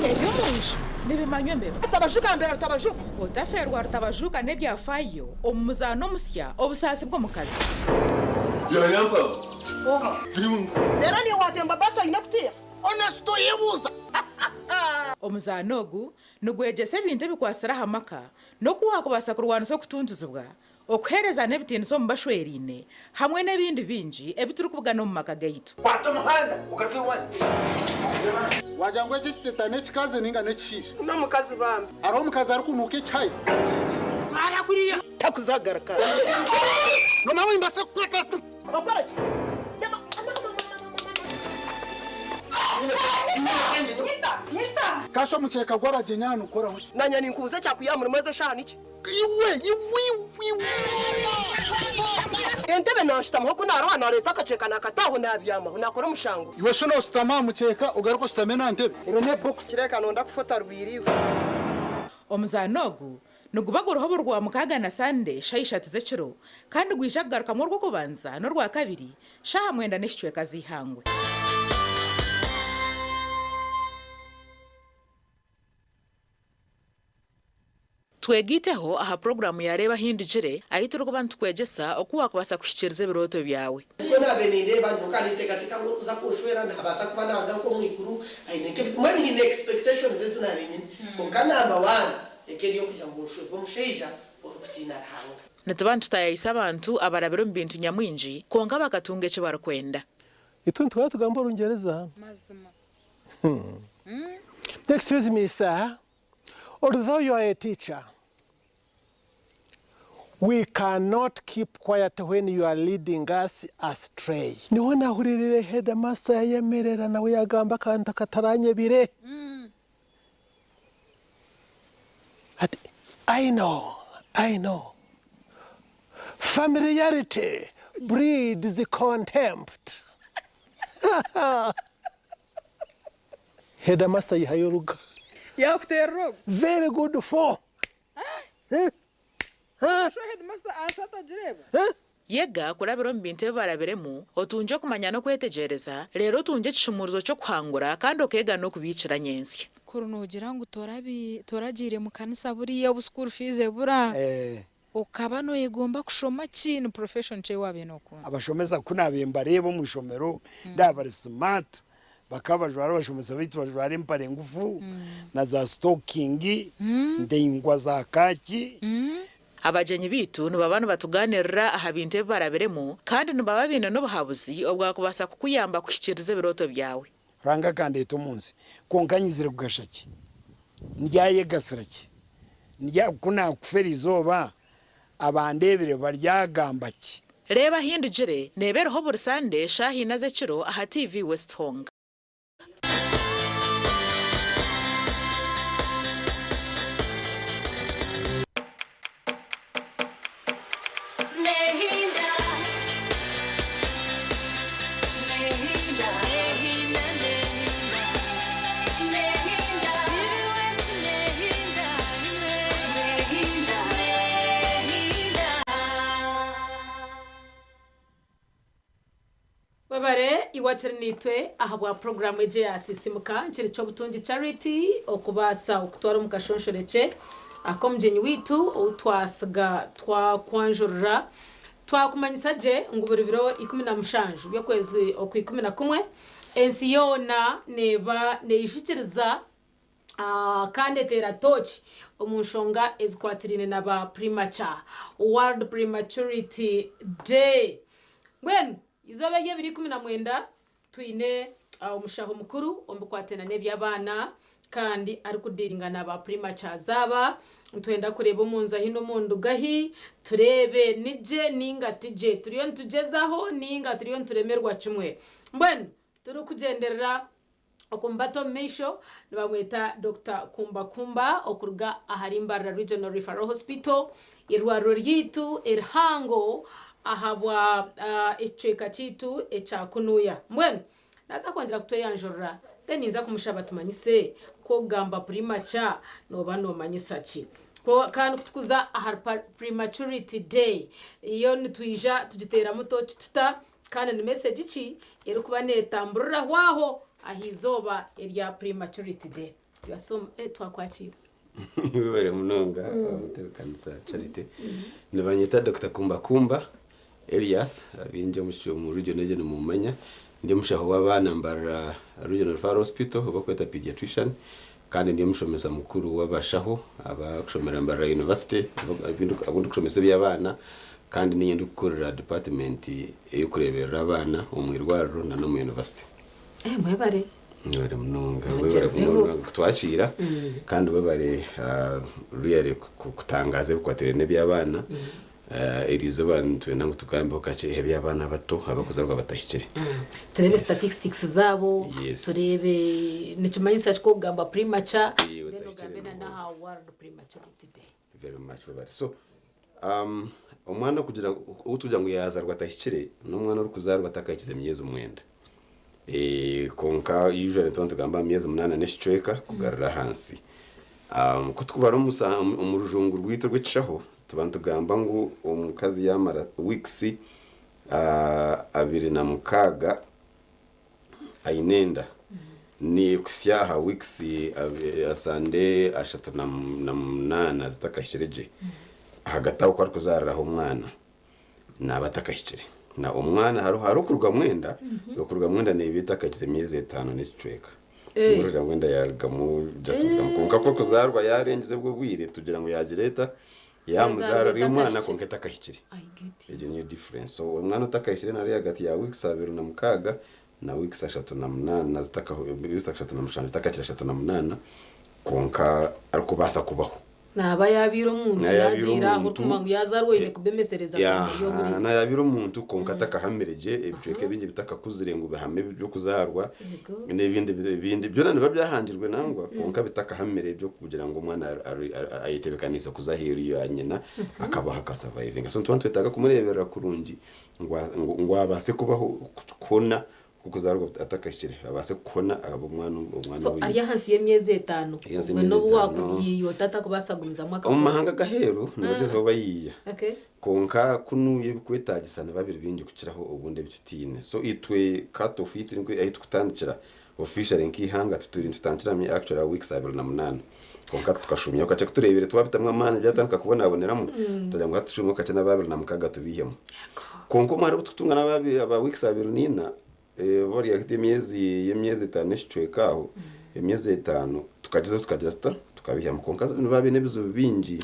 ebyo munshi nibimanywe mbere atabashuka mbere atabashuka utaferwa atabashuka nebyafayo omuzano musya obusasi bwo mukazi yayamba dera ni watemba basa inakutia honesto yebuza omuzano ogu nugwegese ebintu bikwasira hamaka no kuhakubasa kurwanisa okutuntuzibwa okuhereza n'ebitiniso mu bashwerine hamwe n'ebindi bingi ebituri kubugana mu maka gaitu kwata umuhanda ugaruke iwanyu wajangwe chisitetane chikaze ninga nechisha no mukazi bambi aro mukazi ari kunuke chai mara kuriya takuzagaraka no nawe imbase kwata okora kasho mucheka gwara jenyana ukora hoki nanya ninkuze cyakuyamura maze shana iki iwe entebe nashita muhoko narwana leta akaceka nakataho nabyama nakora mushango iwe shono stama mucheka ugaruko stamena ntebe irone box kireka nonda kufota rwiriwe omuzanogu nugubagoroho rwa mukaga na Sunday shaisha tuzekiro kandi gwishagaruka mu rwo kubanza no rwa kabiri shaha mwenda nishwe kazihangwe twegiteho aha programu yareba hindijire ahita rwo bantu kwegesa okuwa kubasa kushikiriza ibiroto byawe sibona beninde bantu kandi tekatika ngo uza kushwera ntabasa kuba naga ko mwikuru ayineke mwani ni expectations zina benyine mukana number 1 ekeri yo kujya mu shwe musheja okutina rahanga natabantu tayisa abantu abarabiro mbintu nyamwinji konga bakatunge cyo barakwenda ituntu twatugamba urungereza mazima excuse me sir, although you are a teacher, we cannot keep quiet when you are leading us astray. Niwona huririre headmaster yemerera nawe yagamba kanta kataranye bire. I know. Familiarity breeds contempt. Headmaster Yayoruga. Yakutero. Very good for. Headmaster asata jireba. Yega kurabiro mbinte baraberemu otunje kumanya no kwetegereza rero tunje kishumuruzo cyo kwangura kandi okega no kubicira nyensi kurunugira ngo toragire mu kanisa buriya bu school fees bura ukaba no yegomba kushoma kintu profession cye wabe no ko abashomeza kunabemba rebo mu shomero ndabari smart bakabajwara bashomeza bitu bajwara impare ngufu na za stocking ndengwa za kaki abajenyi bitu nubabana batuganirira ahabinte baraberemo kandi nubababina no buhabuzi obwakubasa kukuyamba kushikiriza biroto byawe ranga kandi eto munsi konkanyizire kugashaki ndyaye gasiraki ndya kuna kufera izoba abandebere baryagambaki reba hindujire nebereho bursande shahi naze kiro aha TV West Hong Babare iwaternitwe ahabwa program eje yasisimuka nchiri cyo butungi charity okubasa okutwara mukashonshoreke akomjenyi witu utwasiga twakwanjurira twakumanyisaje nguburi biro 17 byokwezi oku 11 ensi yona neba neishikiriza kandi tera tochi omunshonga ezikwatirine naba premature World Prematurity Day when izobe ye 2019 tuine umushaho mukuru ombukwatena nebyabana kandi ari kudiringa naba premature zaba twenda kureba umunza hino mundu gahi turebe nije ninga tije turiyo ntugezaho ninga turiyo nturemerwa kimwe mbwen turi kugenderera okumbato mesho nibamweta Dr. Kumba okuruga aharimbarra Regional Referral Hospital irwaro ryitu irhango ahabwa icweka citu ecakunuya mbwen naza kongera kutweyanjorra deninza kumushaba tumanyise ko gamba premature noba no manyisaki ko kandi kutukuza ahar prematurity day iyo nitwija tugitera muto tuta kandi ni message ki eri kuba netamburira hwaho ahizoba erya prematurity day yasom twakwakira wibere munonga mutero kanisa charity nibanyita Dr. Kumba Elias abinje mu regional mu manya ndi mushaho w'abana mbara Regional Referral Hospital bakweta pediatrician kandi ndi mushomeza mukuru w'abashaho abakushomera mbara university abundi kushomeza by'abana kandi niye ndukorera department yo kurebera abana umwirwaro na no mu university mwebare Nwere munonga webare twacira kandi webare really kutangaza bikwaterene by'abana irizo bantu nango tugambe okache hebya abana bato abakuzarwa batahikire turebe statistics zabo turebe nikimanyisa cyo kugamba premature rero gambe na World Prematurity Day very much so umwana kugira utujya ngo yazarwa atahikire n'umwana uri kuzarwa atakakize myezi umwenda konka usually tugamba myezi 8 n'ishweka kugarura hansi kutukubara umurujungu rwito rw'icishaho tubantu gamba ngo umukazi yamara weeks 26 ainenda ni kusyaha weeks asande 38 zitakashireje hagataho kwa kuzariraho umwana nabatakashire na umwana harukurwa mwenda yokurwa mwenda ne bitakakize myezi 5 n'icweka urira mwenda yargamu just mukamka ko kuzarwa yarengeze bwo bwire tugira ngo yagireta yamuzara ari umwana konketa kahikiri ije ni difference so umwana utakahikire nari hagati ya weeks 26 na weeks 38 zitakaho 36 zitakakira 38 konka ariko basa kubaho naba yabira umuntu yagira nk'utuma ngo yazarweye kubemesereza na yabira umuntu konkata kahamereje ebicweke bingi bitakakuzire ngo behame byo kuzarwa n'ibindi byo nane babyahangirwe nangwa konka bitakahamere byo kugira ngo umwana ayitebekanisa kuzahira iyo anyena akabaha kasurviving so ntwantu twetaga kumurebera kurungi ngo abase kubaho kona kukuzarwa atakashire abase kona abo mwana so aya hasi yemyeze 5 ubwo no wakuyiyo tata kubasagumiza mwaka umahanga gaheru nabageze baba yiya konka kunuye kwetagisana babiri bingi kukiraho ubundi bitutine so itwe cut off it ngo ahita kutandikira official nkihanga tutangira mi actual weeks 28 konka tukashumya ukaca turebere twabitamwe amana byatanka kubona aboneramo tujya ngo hatushumye ukaca nababiri namukaga tubihemo konko mara bututunga nababi aba weeks 29 bori yakite myezi 5 shicwekaho emyezi 5 tukageza tukabihema konka babi nebizo bingi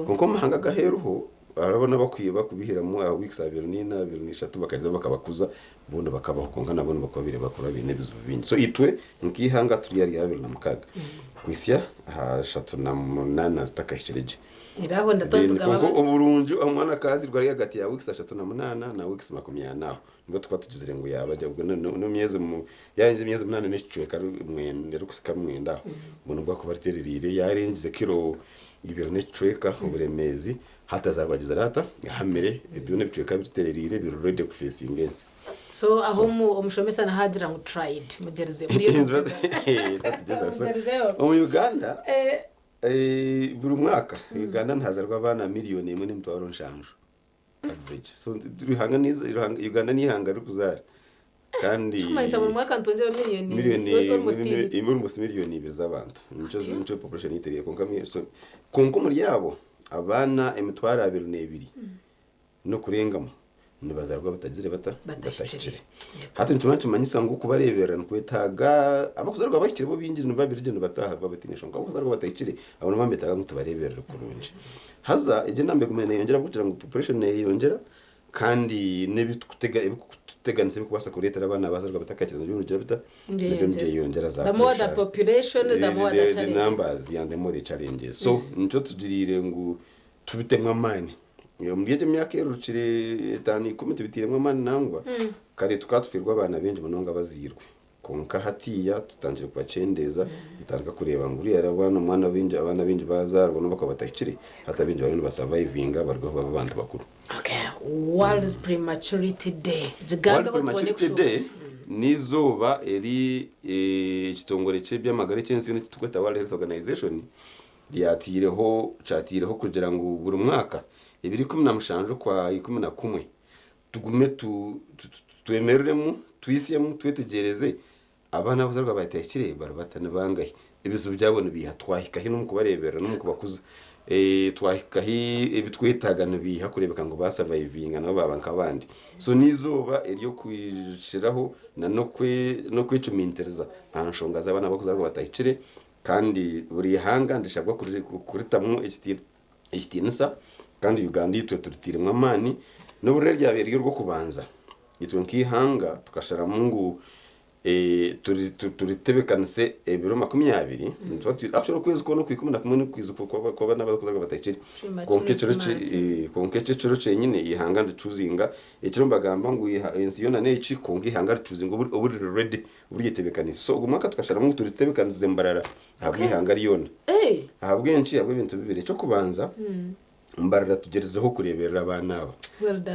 konko mahanga gaheruho arabona bakwiye bakubihiramo weeks 2 bakaza bakabakuza bundi bakabaho konka nabone bakabire bakora bine bizo bingi so itwe nkihanga turi yari 2 kwisya ha 3 zitakashirije iraho ndatontuga konko uburunju umwana kazi rwari hagati ya weeks 3 na weeks 20 ngo twatugizire ngo yabajya ubwo no myezi yarinze myezi 8 n'icweka mwende rukusika mwenda umuntu bwa kubaritererire yarengize kilo ibiro n'icweka uburemezi hata zarwagiza rata yahamere ibyo n'ibicweka bitererire biro ready ku facing ense so aho umushomesa na hagira ngo tried mugereze uriyo mu Uganda buri mwaka Uganda ntazarwa abana miliyoni 1 n'imtwaro nshanjo average so rihanga niza Uganda nihanga rukuzara kandi tumayisa mu mwaka ntongera miliyoni almost miliyoni bezabantu nico population iteriye konka muri yabo abana emitwara 22 no kurengamo nibazarwa batagire batashikire hati ntumanche manyisa ngo kubarebera nkwetaga abakuzarwa bakire bo binjira babirije bataha babatinisha ngo abakuzarwa batayikire abo nambetaga ngo tubareberera kurunje haza ije nambe kumene yongera kugira ngo population yongera kandi nebituteganise kubasa kuretera abana bazarwa batakakira n'ibintu bya bita nibyo yongera za the more the population the more the challenges the numbers and the more the challenges so nico tudirire ngo tubitemwa mani muri myaka yerucire 5 tubitiremwa amani nangwa kare tukatufirwa abana benshi munonga bazirwe konka hatiya tutangire kwacendeza tutarika kureba ngo uri yarabana umwana binje abana binje bazarwa no bakabatakire hata binje bari basurvivinga barwa babantu bakuru World Prematurity Day jiganga batubone kushuka nizoba eri kitongore cye byamagare cyensi ni tukweta World Health Organization cyatireho kugira ngo buri mwaka 2016 kwa 11 tugume twemereremo twisiyemo twetegereze abana bazarwa batakire barabatana bangahe ibizo byabone bihatwahikahi no kubarebera no kubakuza twahikahi ibitwitagana bihakurebeka ngo basurvivinga nabo babanka abandi so nizoba iryo kwishiraho no kwicumintereza anshonga z'abana bakuzarwa batakire kandi buri hanga ndishabwa kuritamwe ikitinisa kandi Uganda itwe turitiremwa amani no burere ryabere ryo kubanza itwe nkihanga tukashara mungu turitebekanse ebiro 20 actually kwezi ko no kwikunda kumwe kwizu ko bana bakozaga batakiri konkecero nyine ihanga ndicuzinga ekiro mbagamba ngo ensi yona neci kongi ihanga ndicuzinga ubu ready uburitebekanise so umwaka tukashara mungu turitebekanze mbarara habwe ihanga riyona habwenci habwe ibintu bibiri cyo kubanza mbarara tugerezeho kurebera abana aba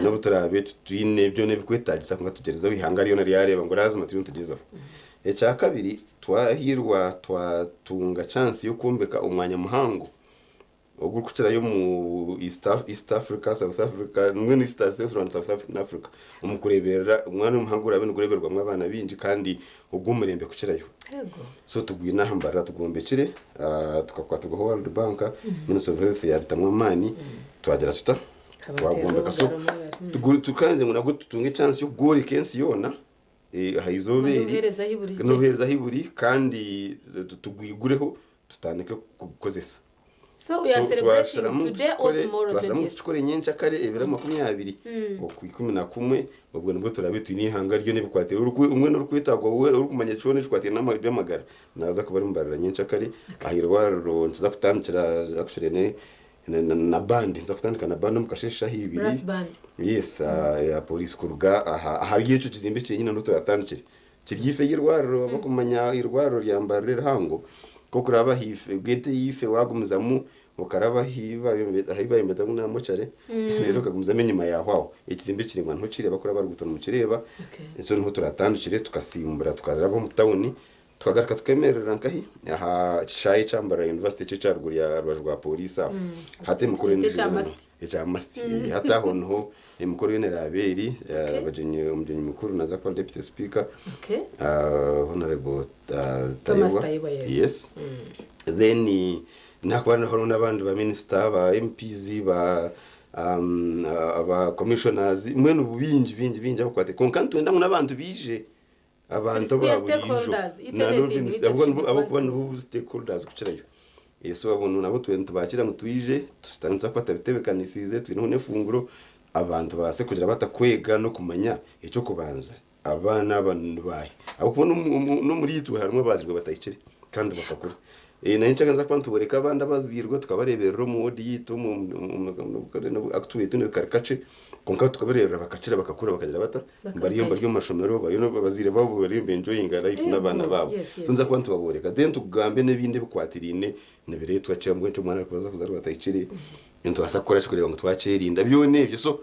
no butarabe tuyine byo nebikwetagisa kunga tugerezeho ihanga riyo nari yareba ngo lazima tuyuntu tugezeho eca kabiri twahirwa twatunga chance yo kumbeka umwanya muhango ogukukira yo mu East Africa South Africa ngwe ni Central South Africa umukurebera umwana umuhango urabe no kureberwa mwabana binji kandi ugumurembe kukirayo so tugwina hambara tugombekire tukakwatuga World Bank Ministry of Health yabitamwa amani twagera twagombeka so tukanze ngo nabwo tutunge chance yo gori kensi yona hayizoberi no hiburi kandi tugwigureho tutaneke gukozesa So we are celebrating today or tomorrow. Twashiramo tukore nyencha kare ebira 20 ku 11 ubwo nibwo turabitu ni hanga ryo nibukwatira umwe n'urukwitagwa wowe urukumanya cyone twatira n'amagara naza kuba ari mbarira nyencha kare ahirwaro nza kutandikira actually na band nza kutandika na band mukashesha hibiri yes ya police kuruga hari ico kizimbe cyenyine no tuyatandikira kiryife y'irwaro bakumanya irwaro ryambarira hango ko kuraba hife gete yife wagumuzamu ukaraba hiba imbeta nguna mocare rero kagumuza menyuma yaho ikizimbe kirimwa nto kireba kuraba rugutona mu kireba ico nto turatandikire tukasimbura tukazaba mu town tukagaruka tukemerera nkahi aha shayi chambara university cy'aruguru ya rwajwa police hate mukuru n'ijya masti hata honho mukuru y'neraberi abajenye umjenye mukuru naza kwa deputy speaker honorable Taiwa yes then nakwana horo n'abandi ba minister ba MPs ba aba commissioners mwene ubinji abakwate konkantu wenda n'abantu bije abantu baburijo abo kubana ubu stakeholders kucirayo yeso abonu nabo twente bakira ngo tuyije tustanza kwata bitebekanisize twino nefunguro abantu base kugira batakwega no kumanya icyo kubanza abana abantu baye abo kubona no muri yitu harimo bazirwa batayicire kandi bakakura na ncaga nza kwantu boreka abandi bazirwa tukabareberero mu wodi yitu mu actuate tuno karikace konka tukabarera bakacira bakakura bakagira bata bariyo mashomero bayo bazire babo bari enjoying life n'abana babo tunza kwantu baboreka then tugambe nebinde bukwatirine nebere twaciye mu cyo mwana kubaza kuzarwa batayicire into basakora cykureba ngo twacerinda byo nebyo so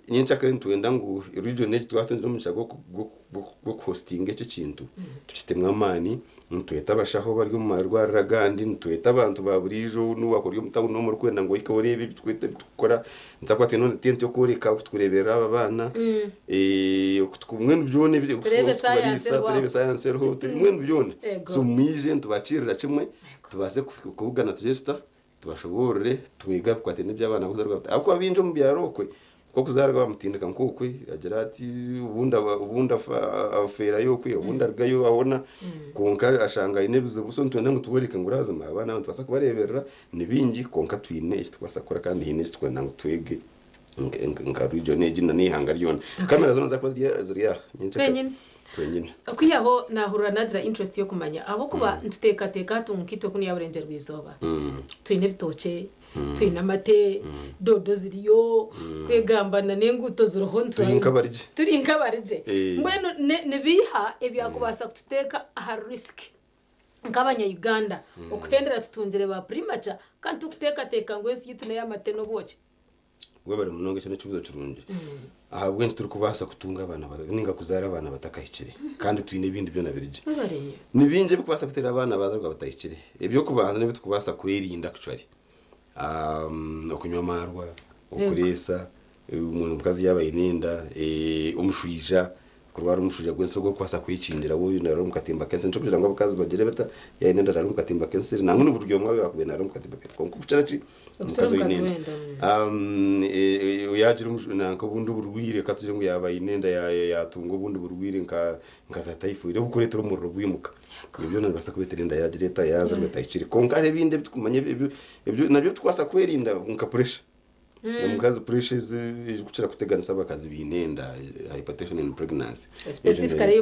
nyencha kandi tuenda ngo region next twatonze mu cyago go hosting ece kintu tukitemwa amani ntuyeta bashaho bari mu marwara gandi ntuyeta abantu baburijo n'uwakora umutago no mu kwenda ngo ikorebe twite tukora nzakwate none tente yo kureka kuturebera aba bana kumwe byone turebe science ho mwe byone so mije ntubacirira kimwe tubase kuvugana tugesta tubashobore twiga kwate n'iby'abana kuzarwa ako abinjo mu byarokwe ko kuzarwa bamutindika nkukwe agira ati ubunda afera yo kwe ubunda rgayo abona konka ashanga inebizo buso ntwenda ngo tuboreka ngo urazima abana abantu basa kubareberera nibingi konka twine twasakora kandi hine twenda ngo twege ngarujo nejina nihanga ryona kamera zona zakwa ziriya nyinshi twenyine kwiyaho nahurura nagira interest yo kumanya abo kuba ntuteka tunkito kuni yaburenge rwizoba twine bitoke twina mate dodo ziriyo kwegambana nenguto zuroho turi nkabarije mbweno nebiha ebyakubasa kututeka aha risk nkabanya Uganda okwendera tutungere ba primacha kandi tukuteka ngo esi yitune yamate no boke gwe bari munonge cyane cyubuzo cyurunje aha bwenze turi kubasa kutunga abana ninga kuzara abana batakahicire kandi twine ibindi byo nabirije nibinje bikubasa kutera abana bazarwa batahicire ibyo kubanza n'ibyo tukubasa kwirinda actually okunywa marwa okuresa umuntu bwazi yabaye nenda umushwija kurwara umushwija gwense rwo kwasa kwicindira wowe naro mukatimba kense nco kugira ngo abakazi bagire bata yainenda naro mukatimba kense nangu n'uburyo mwawe yakubye naro mukatimba kense konko kucaraci umukazo y'inenda uyagira nanko bundi burwire katuje ngo yabaye inenda yatungo bundi burwire nkaza taifuire bukore turi mu rugwimuka ibyo none basa kubeterinda yagireta yaza rwetayicire konka ari binde tukumanye ibyo nabyo twasa kwerinda nka pressure mukazi pressures kucira kuteganisa abakazi binenda hypertension and pregnancy specifically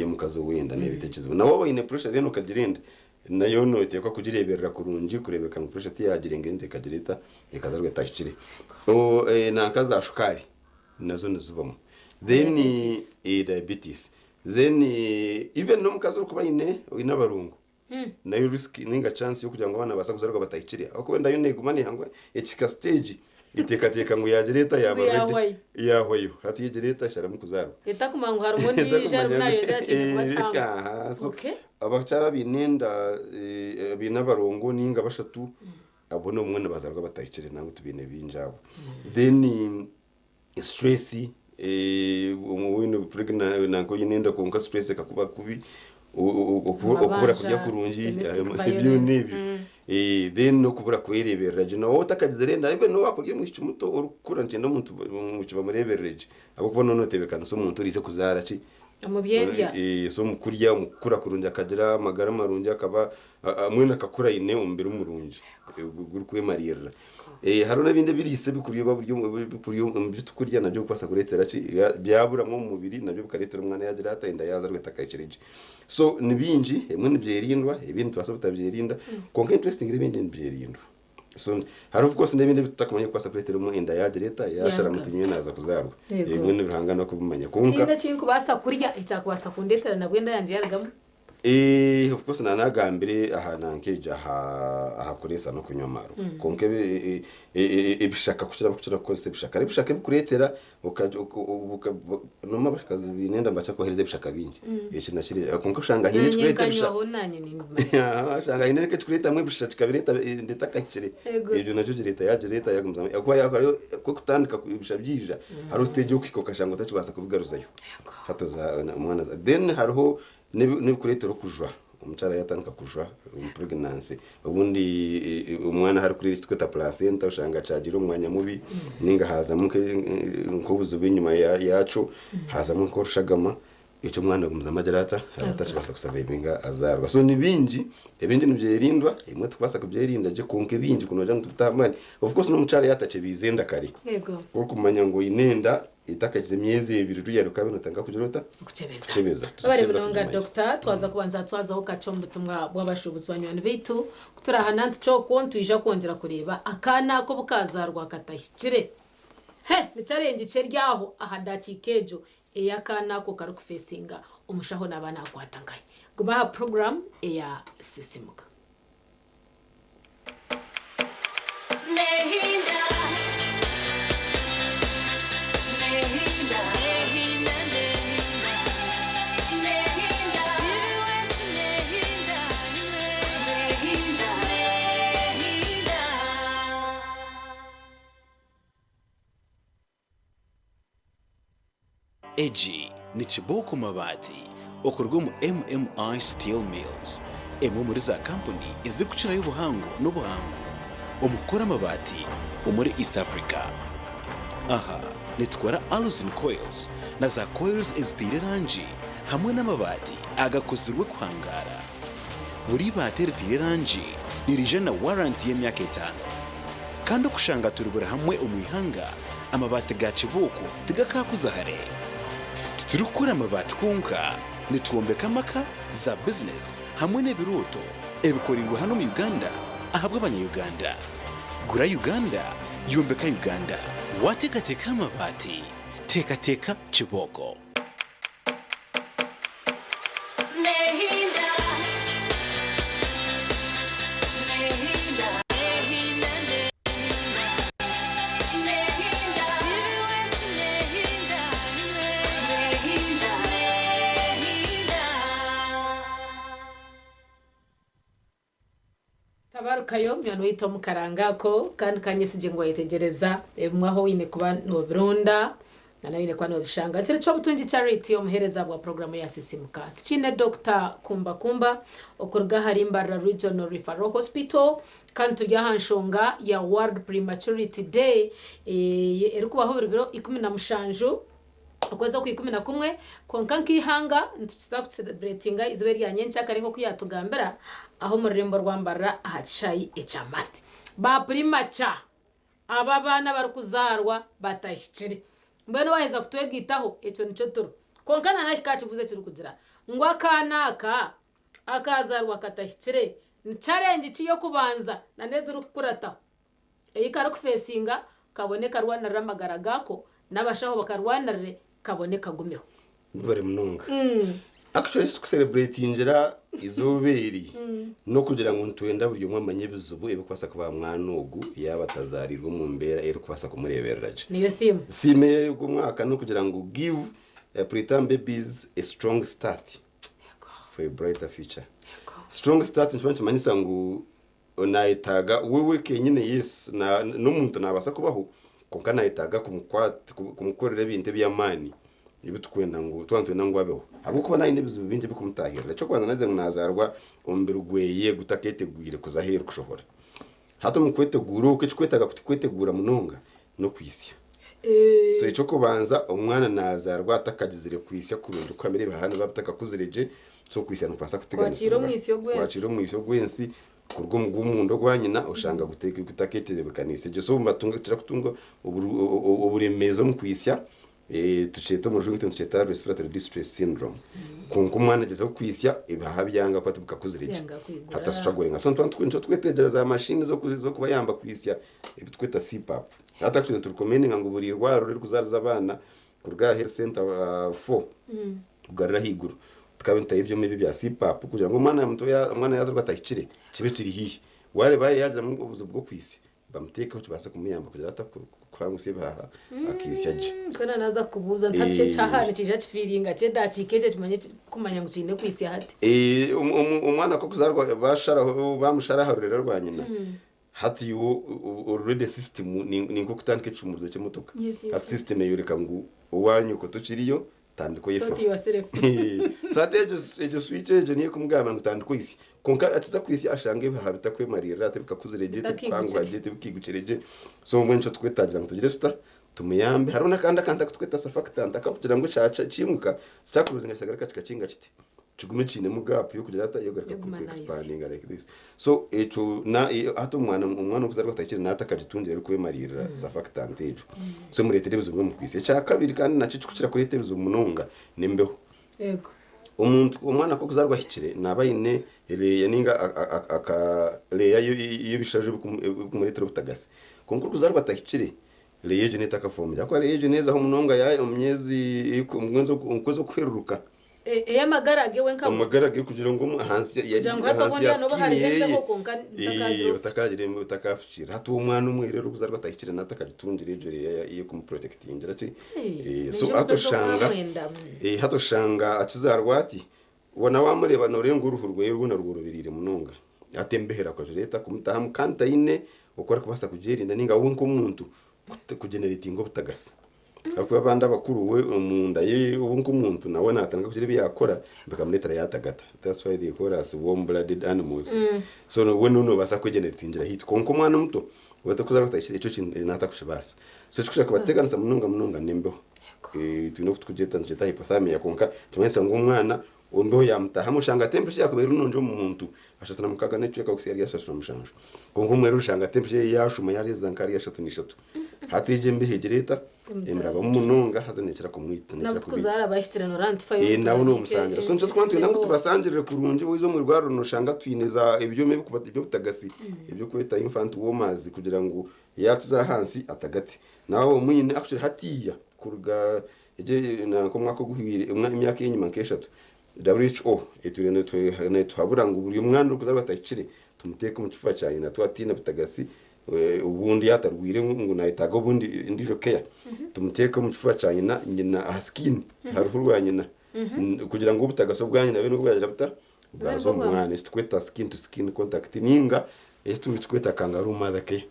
mukazi wenda n'ibitekerezo nawo ine pressure then ukagirenda nayo no itekwa kugireberera kurungi kurebeka mu pressure yagire ngende kagireta ikaza rwetayicire nakaza shukari nazo nizubamo then diabetes then even no mukazo kuba ine inabarungu nayo risk ninga chance yo kugira ngo abana basa kuzarwa batayicire ako wenda yo negumane hangwa ekika stage iteka ngo yagereta yabarede yahoyo hati yagereta shara mu kuzarwa itakumangu harmoni jaru nayo yakinye kubacanga so abacara binenda binabarungu ninga bashatu abone umwe bazarwa batayicire nawe tubine binjabo then stress umubino pregnant nango yinenda konka stress kakuba kubi okubura kujya kurungi ibyo nibyo then no kubura kwereberera no utakagizerenda even no wakogiye mu cyumuto urukura ntendo muntu mu kiba murebereje abo kubona no tebekana so muntu rije kuzara ki Amubyendya. So mukurya umukura kurunja akagira amagara marunja akaba amwe nakakura ine umbere umurunji gurukwe marira haro nabinde birise bikuriye bikuriye bitukurya nabyo kwasa kuretera byabura mu mubiri nabyo bukaretera umwana yagira atenda yaza rweta kayicereje so nibinji emwe nibyerindwa ibindi twasa butabyerinda konke interesting ibindi nibyerindwa so hari of course n'ibindi bitakamanye kwasa kuretera mu inda yagira yashara mutinye naza kuzarwa emwe nibihangana ko bumanya konka Ninde kintu kubasa kurya icyakubasa kundetera nabwenda yanje yaragamo of course nanagambire aha nankeje aha kuresa no kunyomaro konke ibishaka kucira kose bishaka bishaka bikuretera no mabashakazi binenda mbacha kohereza bishaka bingi iki nakiri konke ushanga hine kureta bishaka shanga hine kureta mwe bishaka kabireta nditakakire ibyo najo gireta yagereta yagumza akwa ko kutandika kubisha byija hari uteje ukikoka shanga utacibasa kubigaruzayo hatoza umwana then hariho n'ikuretero kujwa umucara yatandika kujwa pregnancy ubundi umwana hari kuri twita placenta ushanga cagira umwanya mubi ninga haza muke nkobuzo binyuma yacu haza muko rushagama ico mwana gumza majarata aratacibasa kusavivinga azarwa so nibinji ebindi nibyerindwa imwe twasa kubyerinda je konke binji kunoja ngutamani of course no mucara yatace bizenda kari yego kumanya ngo inenda itakagize myezi 2 yaruka binotanga kujurota kucebeza abari munonga Dr. twaza kubanza twazaho kacombo tumwa bw'abashubuzi banywana bitu kuturahana cyo kontwija kongera kureba akana ko bukazarwa katahikire ni challenge ceryaho ahadakikejo eyakana ko karuku facinga umushaho nabana akwatangaye kubaha program eya sisimuka Nehinda Eji ni Chiboko Mabati okorwa mu MMI Steel Mills emwe muri za company izi kucira y'ubuhango n'ubuhango umukora amabati umuri East Africa aha nitwara alusin coils na za coils izitiranji hamwe n'amabati agakozirwe kwangara buri bateri tiranji nirije na warranty y'imyaka 5 kandi kushanga turubura hamwe umwihanga amabati ga Chiboko tigakakuzahare turukura amabati kunka nituombeka maka za business hamwe n'ebiroto ebikorirwa hano mu Uganda ahabwa abanya-Uganda gura Uganda yombeka Uganda watekateka amabati tekateka Chiboko Nehinda tabarukayo myano yito mukarangako kandi kanyesije ngo yitegereza mwaho wine kuba no Burundi na wine kwa no bishanga cyo cyo butungi charity omuhereza bwa program ya sisimuka kine Dr. Kumba okurga hari Mbarara Regional Referral Hospital kandi turya hanshonga ya World Prematurity Day eri kubaho biro 10 ukweza ku 11 konka nkihanga ntutsa ku celebratinga izoberi ya nyencha karingo kuyatugambira aho mu rurembo rwa Mbarara ahacayi echamasti ba primacha aba bana bari kuzarwa batashikire mbene waheza kutwegitaho eco nico turu konka nana kikacivuze kiri kugira ngo akanaka akazarwa katashikire ni challenge ciyo kubanza na neze rukurataho eyikara ku facinga kaboneka rwana ramagara gako nabashaho bakarwanarire kaboneka gumeho bari munonga actually to celebrate injira izoberi no kugira ngo ntwenda buri umwe amanye bizubu ebikwasa kuba mwanogu yabatazarirwa mu mbera eri kwasa kumurebereraje niyo theme y'ugo mwaka no kugira ngo give preterm babies a strong start for a brighter future strong start nshobora kumanyisa ngo onayitaga wewe kenyine yes na n'umuntu nabasa kubaho konka nayitaga kumukorera ibintu by'amani ibitukwenda ngo twantwe nango abeho abo kuba nayo nebizu binje bikumutahira cyo kwanza naze nazarwa ombere ugweye gutaketegwire kuzahera kushohora hato mukwetegura uko ckwetaga kutwetegura munonga no kwisya so ico kubanza umwana nazarwa atakagizire kwisi kurunje uko amere bahana babutaka kuzireje so kwisi nupasa kuteganisa kwaciro mwisyo gwensi kurwo mugumundo gwanyina ushanga guteka gutaketeze bekanise je so matunga tira kutunga uburemezo mu kwisya tuceta mu rujungu tuceta respiratory distress syndrome kunko mwana geze kwisya ibaha byanga kwatubuka kuzireje hata struggling so ntwantu twetegereza machine zo kuba yamba kwisya ibitweta CPAP hata actually turukomendinga ngo buri rwaro ruri kuzariza abana kurga health center 4 kugarira higuru tukabenta ibyo mibi bya CPAP kugira ngo umwana yazarwa atahicire kibe kiri hihi wale baye yaje mu buzu bwo kwisi bamuteka cyo basa kumuyamba kugira ata kwangusiye baha akisyaje kana naza kubuza ntace cyahane kije feeling ace dakikeje kumanya ngo kine kwisi hati umwana ko kuzarwa basharaho bamusharaharurira rwanyina hati already system ni ngo kutanke cyumuzo cyemutuka hati system yoreka ngo uwanyu ko tukiriyo tandiko yefa so atejo switch ejo niye kumugamba ngo tandiko isi konka atiza kwisi ashange habita kwemarira ate bikakuziregete kwangwa gete bikigucereje so mwe nco twetagira ngo tugire suta tumuyambe haruna kanda tweta surfactant akakugira ngo caca cimuka cyakuruzinga sagara kacinga kiti chugume chine mugapu yo kugira ata yogarika ku expanding like this so echo na hato umwana kuzarwa takiri na atakajitundira ari kwemarira surfactant ejo so muri televiziyo mu kwisi cya kabiri kandi naco cukira kuri televiziyo munonga nimbeho yego umwana ko kuzarwa hicire nabayine leya ninga aka leya iyo bishaje muri tero butagase konko kuzarwa takiri leya geneta ka form yakwa leya geneza ho munonga ya umyezi umwezo kweruruka magarage wenka magarage kugira ngo hansi utakafishira hatu umwana umwe rero kuzarwa takiri natakajitundire ejo iyo kumprotectingira ati so hatoshanga akizarwa ati ubona wamureba norenga uruhu rwe rwo birire munonga atembehera kwa leta kumutaha mukanta ine ukora kubasa kugerinda ninga wonko umuntu kugeneratinga butagasa akuba banda bakuru we umunda ye ubunku umuntu nawe natanga kugira byakora bakamuletera yatagata that's why they call us warm blooded animals so no we no basa kugeneratingira hit konko mwana muto watakuza kutashira ico kintu natakushibasa so cikushaka bateganisa munonga nembeho tuno kutujeta njeta hypothermia konka tumesa ngo umwana ombeho yamtaha mushanga temperature yakubera unonje mu muntu ashasana mukaga necho yakakusiyari yasasura mushanjo konko mwero ushanga temperature yashuma yari zankari yashatu nishatu hatije mbihegereta emraba munonga hazanekera kumwita nekera kubizara bashyirana rant fire nawo no musangira so nco twantu nango tubasangirire kurunje wizo mu rwaro noshanga twineza ibyo mebe kubata ibyo butagasi ibyo kweta infant warmers kugira ngo yatuza hansi atagati nawo munyine actually hatiya kurga eje na ko mwako guhwire imyaka y'inyuma keshatu WHO eturene tuhabura ngo buri mwana ukuzarwa atacire tumuteka mu kifuba cyane na twatina butagasi ubundi yatarwire ngo nahitaga ubundi indijo care tumuteka mu kifuba cyane na nyina askin haruhu rwa nyina kugira ngo ubutagaso bwa nyina bene ubwagira buta bwazo mwana istweta skin to skin contact ninga estu tweta kangaroo mother care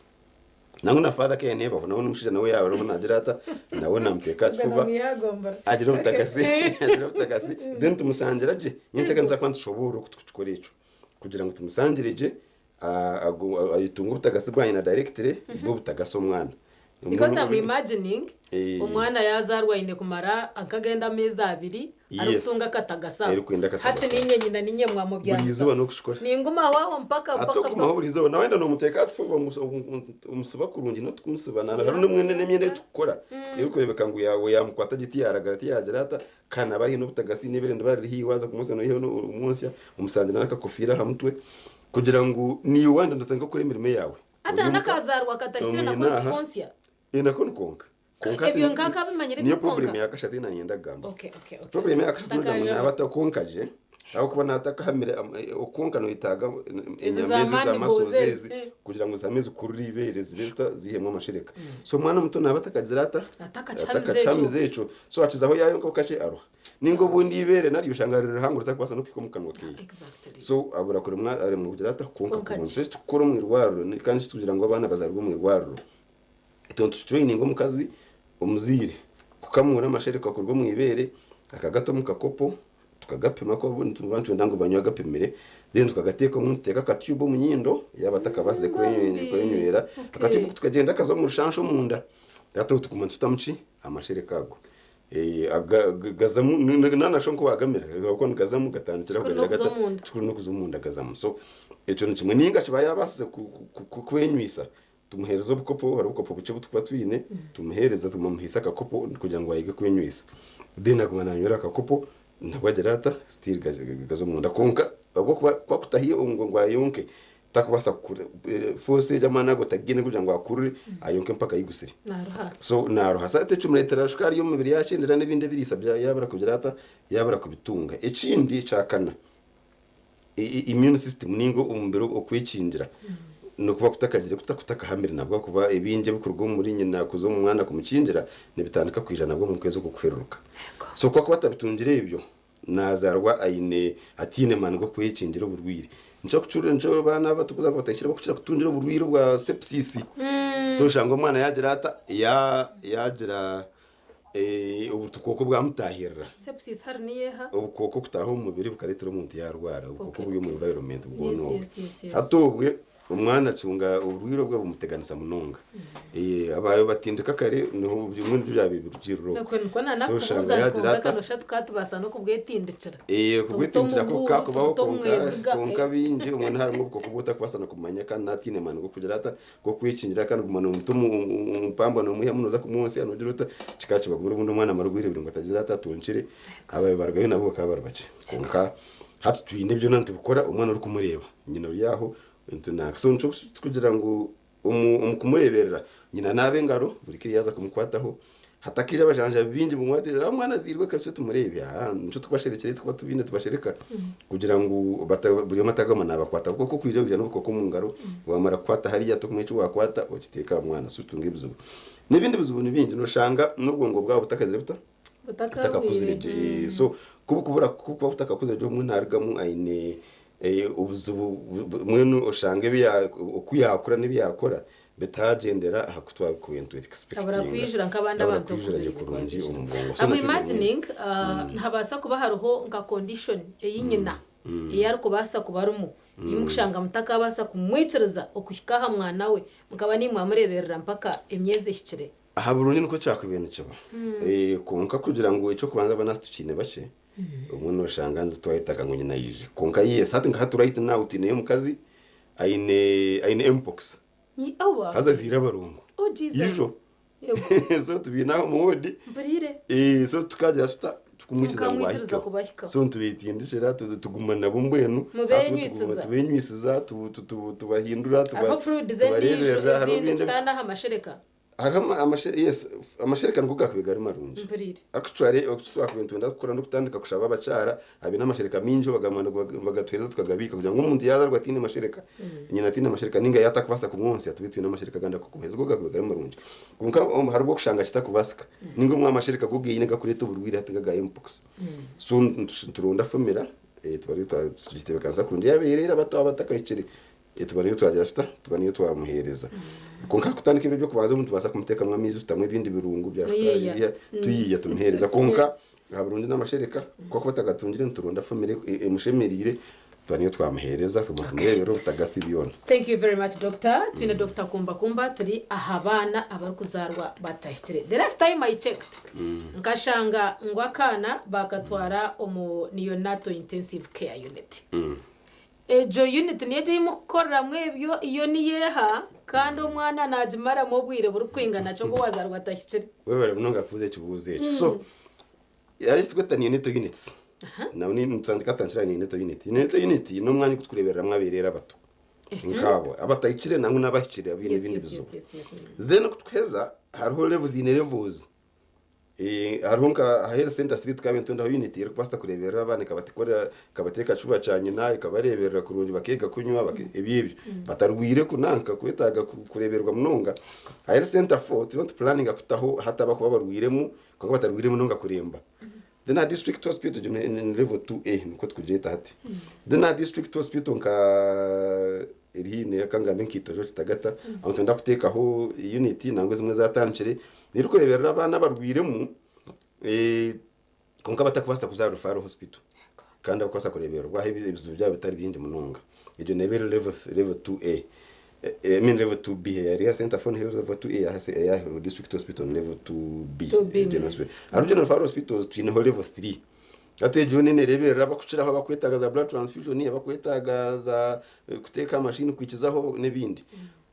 nangu na father care neba nawe umushije nawe yawe rero nagira ata nawe namuteka kifuba agira ubutagasi then tumusangira je nyencaga nza kwantu shobora kutukora ico kugira ngo tumusangireje ayitunga ubutagasi bwa nyina directly bwo butagaso umwana because I'm imagining umwana yazarwa ine kumara akagenda amezi abiri arutunga katagasa hati ninye nyina ninye mwamubyanza burizuba no kushikora ninguma wawo mpaka atokuma burizuba nawe ndo muteka tufuba umusuba kurungi no tumusubana hari no mwene nemyende tukora iyo kurebeka ngo yawe yamukwata giti yaragarati yagerata kana bari no butagasi nibere ndabari hiwaza kumunsi no hiyo umunsi umusangira nakakofira hamutwe kugira ngo ni wanda ndatanga kuri mirime yawe ata nakazarwa katashira na konsia inakon konka ibyo ngaka bimanyire niyo problem yakashati na yenda gamba problem yakashati na abata konkaje aho kuba natakahamire ukonka no itaga inyamezi z'amasozezi kugira ngo zameze kuri iberezi resta zihemwa amashireka so mwana muto nabatakazirata atakacamize ico so acizaho yayo ngo kashe aruha ningo bundi ibere nari ushangarira hangu rutakwasa no kikomukanwa kiye so abura kure mwa ari mu kugirata konka kunse tukoro mu irwaro kandi tugira ngo abana bazarwa mu irwaro itonto training ngo mukazi umuzire kukamura amashereka kurwo mu ibere akagato mu kakopo tukagapima ko abantu ndango banywa gapimire then tukagateka mu teka katyubo mu nyindo yabataka baze kwenywera akatibu tukagenda kazo mu rushansho munda gato tukuma tutamchi amashereka ago gazamu nana shonko wagamera ko gazamu gatandikira kugira gata chukuru no kuzumunda gazamu so ejo nchimwe ninga kibaya basize kwenywisa tumuhereza ubukopo hari ubukopo buce butwa twine tumuhereza tumuhisa akakopo kugira ngo ayige kwenywisa dena kuma nanyura akakopo nabwagerata still gazomunda konka ubwo kwa kutahiye ngo ayonke takubasa force jamana gotagine kugira ngo akurure ayonke mpaka yigusiri so naruha sate cumuletera shukari yo mubiri yacindira n'ibindi birisabya yabara kugerata yabara kubitunga ikindi cakana immune system ningo umubiri okwicingira no kuba kutakagire kutakutaka hambere nabwo kuba ibinje bikurwa muri nyina kuzo mu mwana kumucingira nibitandika kwijana nabwo mu kwezi kukweruruka so kwa kuba tabitungire ibyo nazarwa ayine atine mango kwicingira uburwire nco kucure nco bana batukuza batakira bakukira kutungira uburwire bwa sepsis so shango mwana yagira yagira ubutukoko bwa mutahirira sepsis har niyeha ubukoko kutaho mu mubiri bukaretera umuntu yarwara ubukoko bwo mu environment bwo no hatobwe umwana acunga uburwiro bwe bumuteganisa munonga abayo batindika kare no bimwe byabibirugiro so shanga yagira kano shatukatu basa no kubwetindikira kubwetindikira ko kakubaho konka binje umuntu harimo ubukoko buta kwasana kumanya kana natine manu go kugira ata go kwicingira kandi umuntu mutumu umpamba no muya munoza ku munsi anogiruta cikaci bagura ubundi umwana marugwire biri ngo atagira ata tuncire abayo bargayo nabo kabarbace konka hatu twinde byo nantu bukora umwana uri kumureba nyina yaho intuna so nco kugira ngo umukumureberera nyina nabe ngaro buri kiri yaza kumukwataho hatakije abajanja bindi mu mwate mwana zirwe kacho tumurebe nco twasherekere tukwa tubine tubashereka kugira ngo buri matagama nabakwata kuko kwije kugira no kuko mu ngaro wamara kwata hariya to kumwico wakwata okiteka mwana sutunga ibizubu n'ibindi bizubu n'ibindi no shanga n'ubwongo bwabo butakazire butakakuzire so kubura kuko butakakuze jo mwana argamu aine ubuzubu mwenu oshange biya okuyakura nibiyakora betagendera hakutwa ku into expecting abara kwijura nk'abandi abantu kurungi umugongo so I'm imagining ntabasa kuba haruho nka condition yinyina yari kubasa kubarumu yimushanga mutaka basa kumwicereza okuhikaha mwana we mukaba ni mwamureberera mpaka emyeze hikire ahaburuni nuko cyakubene cyo konka kugira ngo ico kubanza banastukine bace umuntu oshanga twahitaga ngo nyina yije konka yes hati ngahaturahita nawe utine yo mukazi aine mpox haza zira barungu yijo so tubinaho muwodi so tukajya tukumwikiza kubahika so tubitindishira tugumana bumbwenu tubenyisiza tubahindura tubarerera harubinde amashereka amashereka nukuga kubigara marungi actually okutwakubintu ndakora ndukutandika kushaba abacara abi n'amashereka minjo bagamana bagatwereza tukagabika kugira ngo umuntu yaza rwatine amashereka nyina tine amashereka ninga yatakubasa ku munsi atubituye n'amashereka ganda kukumeza kuga kubigara marungi kunka harbo kushanga kitakubasika ningo mwa amashereka kugiyine gakureta uburwire hataga mpox so turunda fomera tubari tugitebekanza kundi yaberera bato abatakayicire tubaniyo twajyasta tubaniyo twamuhereza konka kutandika ibyo kubanza umuntu basa kumuteka mwamizi utamwe ibindi birungu bya shukari tuyiya tumuhereza konka haburundi n'amashereka kuko batagatungira nturunda family emushemerire tubaniyo twamuhereza tumutumrebero butagasi biyona. Thank you very much doctor. Twina Dr. Kumba turi ahabana abari kuzarwa batahitire. The last time I checked nkashanga ngwakana bakatwara neonatal intensive care unit. Ejo unit niyeje yimukorera mwebyo iyo niyeha kandi umwana najimara mu bwire buri kwingana cyo ngo wazarwa atahikire wewe munonga kuze kibuze so yari tweta ni unit units nawe ni ntandika tanshira ni unit no mwanya kutkureberera mwaberera bato nkabo abatahikire nangu nabahikire abine bindi bizo then kutkeza hariho levels in levels harunka hahera center street kabintu ndaho unity iri kubasa kureberera abana kabateka cuba cyanye naye kabareberera kurungi bakega kunywa ibibyo batarwire kunanka kwetaga kureberwa munonga hahera center 4 turont planning akutaho hataba kuba barwiremo kuko batarwiremo nonga kuremba then a district hospital in level 2A niko tukujeta hati then a district hospital nka irihine yakanga menkito jo kitagata aho nda kuteka ho unity nangwe zimwe zatancire niri kureberera abana barwiremo konka batakubasa kuzarufaro hospital kandi bakwasa kureberwa ibizu byabo bitari bindi munonga ibyo level 2A I mean level 2B area center for level 2A ya district hospital level 2B general hospital ari general hospital twine level 3 ate jone ne rebera bakuciraho bakwetaga za blood transfusion bakwetaga za kuteka machine kwikizaho nebindi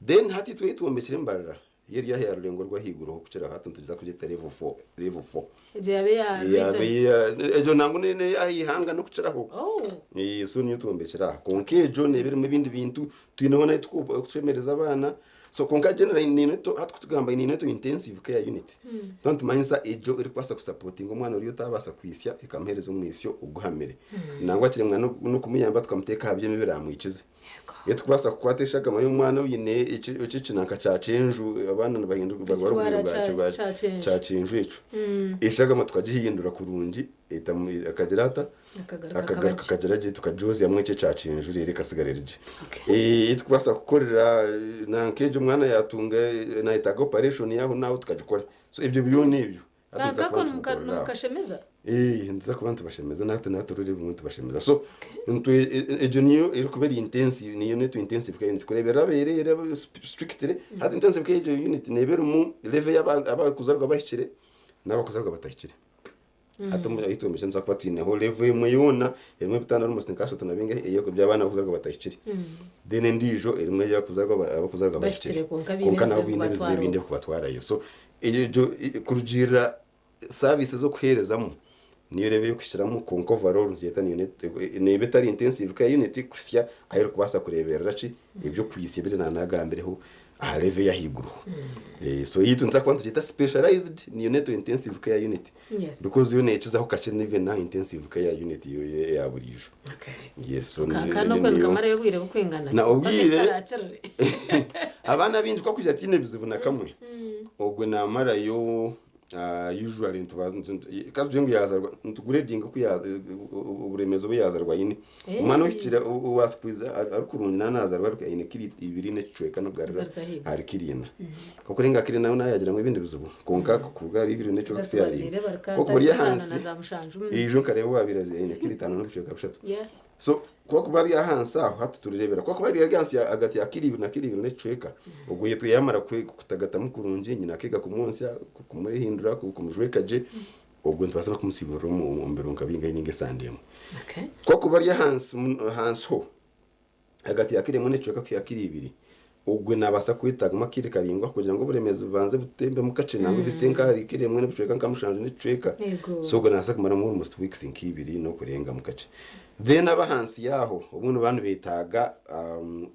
then hati twituombekire mbarara yeri yahe yarulengo rwa higuro kucira hatu tugiza kugeta level 4 ejo yabe ya ejo nangu ne yahihanga no kuciraho so niyo tuombekira konke ejo ne biri mu bindi bintu twinaho na twemereza abana so konka general ni neto hatukugamba ni neto intensive care unit don't mindsa ejo iri kwasa supporting umwana uri utabasa kwisya ikamhereza umwisyo uguhamire nangwa kire mwana no kumuyamba tukamuteka habye mibera mwikize yetu kwasa kwateshaga mayo mwana uyine ikicinaka cyacenju abana bahinduka barwaruka cyacenju ico ishaga matwagihindura kurungi eta akagerata akageraje tukajozi yamwe cye cyacenju rere kasigareje yetu kwasa gukorera nankeje umwana yatunga na itago operation yaho naho tukagikora so ibyo byo nibyo Kako mukashemeza? Nza kubantu bashemeza natwe ruri bimwe tubashemeza. So ejoniyo iri kubera intensive niyo neto intensive care unit kurebera berera strictly hati intensive care unit nebera mu level y'abakuzarwa bahikire n'abakuzarwa batahikire. Hata mu yito mishenza kwa twine ho level imwe yona imwe bitana almost nkasho tunabinga iyo byabana bakuzarwa batahikire. Then ndijo imwe yakuzarwa abakuzarwa bahikire. Konka naho binde kubatwarayo. So ejo kurugira services zo kuherezamo niyo rebe yo kwishiramo konko valor zeta niyo ne betari intensive care unit kusya ayero kubasa kurebera raci ibyo kwisi bire nanagambireho aha leve ya higuru so yitu nza kwantu jeta specialized niyo neto intensive care unit because yo nechizaho kace nive na intensive care unit yo ya burijo yes so kakano kwenu kamara yo bwire bukwengana na ubwire abana binjye kwa kujya tine bizibuna kamwe ogwe na mara yo usually in 2000 kajengo yazarwa ntugrading ku ya uburemezo buyazarwa yini umwana wikira waskwiza arukurunyi nanazarwa ruka ine kiri ibiri ne cweka no garira ari kirina koko renga kirina nayo yagira mu ibindi bizubu konka kugari ibiri ne cweka siyari koko buri hansi ijo karebo abiraze ine kiri tano no cweka bushatu so koko bari ahansa hatu turirebera koko bari agansi agati akiri na kiri ne cweka ubwo yetu yamara kutagata mukurunji nyina kega ku munsi kumuri hindura kumujwekaje ubwo ntwasana kumusibura mu mberonka binga ininge sandemo koko bari hanso agati akiri mu ne cweka ku yakiri ibiri ubwo nabasa kwitaga makire karingwa kugira ngo buremeze banze butembe mukace nango bisenka hari kire mwe n'ucweka nkamushanje ne cweka so ubwo nasa kumara mu almost weeks nkibiri no kurenga mukace then abahansi yaho ubuntu bantu bitaga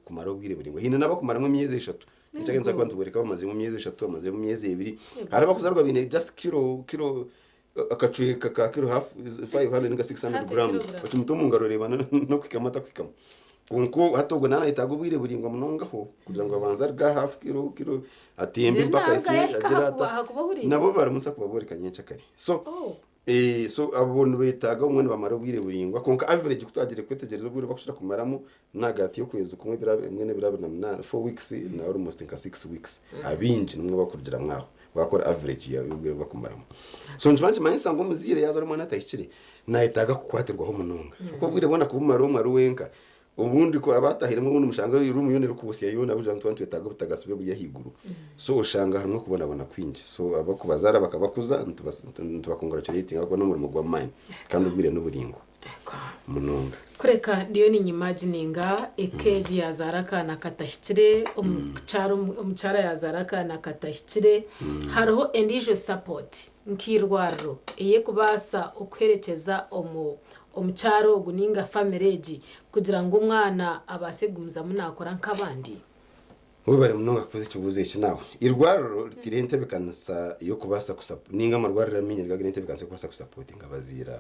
kumara ubwire buri ngo hino nabakumara mu myezi 3 ncagenza kwantu bureka bamaze mu myezi 3 bamaze mu myezi 2 arabakuzarwa bine just kilo akacweka ka kilo half 500 nga 600 grams utumutuma ngaroreba no kwikamata kwikama kunko hatogwe nana itago ubwire buri ngo munongaho kugira ngo abanza rga half kilo atembe mpaka isi agira nabo baramutsa kubaboreka nyenca kare so so abone bitaga umwe bamara ubwire buringwa konka average kutagire kwetegereza ubwire bakushira kumaramo nagati yo kwezi kumwe mwene birabe na 4 weeks na almost 6 weeks abinji numwe bakurgira mwaho bakora average ya ubwire bakumaramo so njanje manisa ngo muzire yaza rumwana atahikire nahitaga kukwatirwaho munonga kuko bwire bona kubumaro maruwenka ubundi ko abatahiremo ubundi mushanga irumu yone rukubusiya yona bujana twantu bitaga butagasibe buya higuru so ushanga harimo kubona kwinje so abakubazara bakabakuza ntubakongratulating ako no muri mugwa mine kandi ubwire n'uburingo munonga kureka ndiyo ni imagininga ekeji yazaraka na katahikire umucara yazaraka na katahikire hariho individual support nkirwaro iye kubasa ukwerekeza omucharo guninga family kugira ngo umwana abasegumiza munakora nk'abandi we bari munonga kuzi kibuze iki nawe irwaruro tirente bikanasa yo kubasa kusapa ninga amarwarira amenyerwa tirente bikanasa kubasa kusapotinga abazira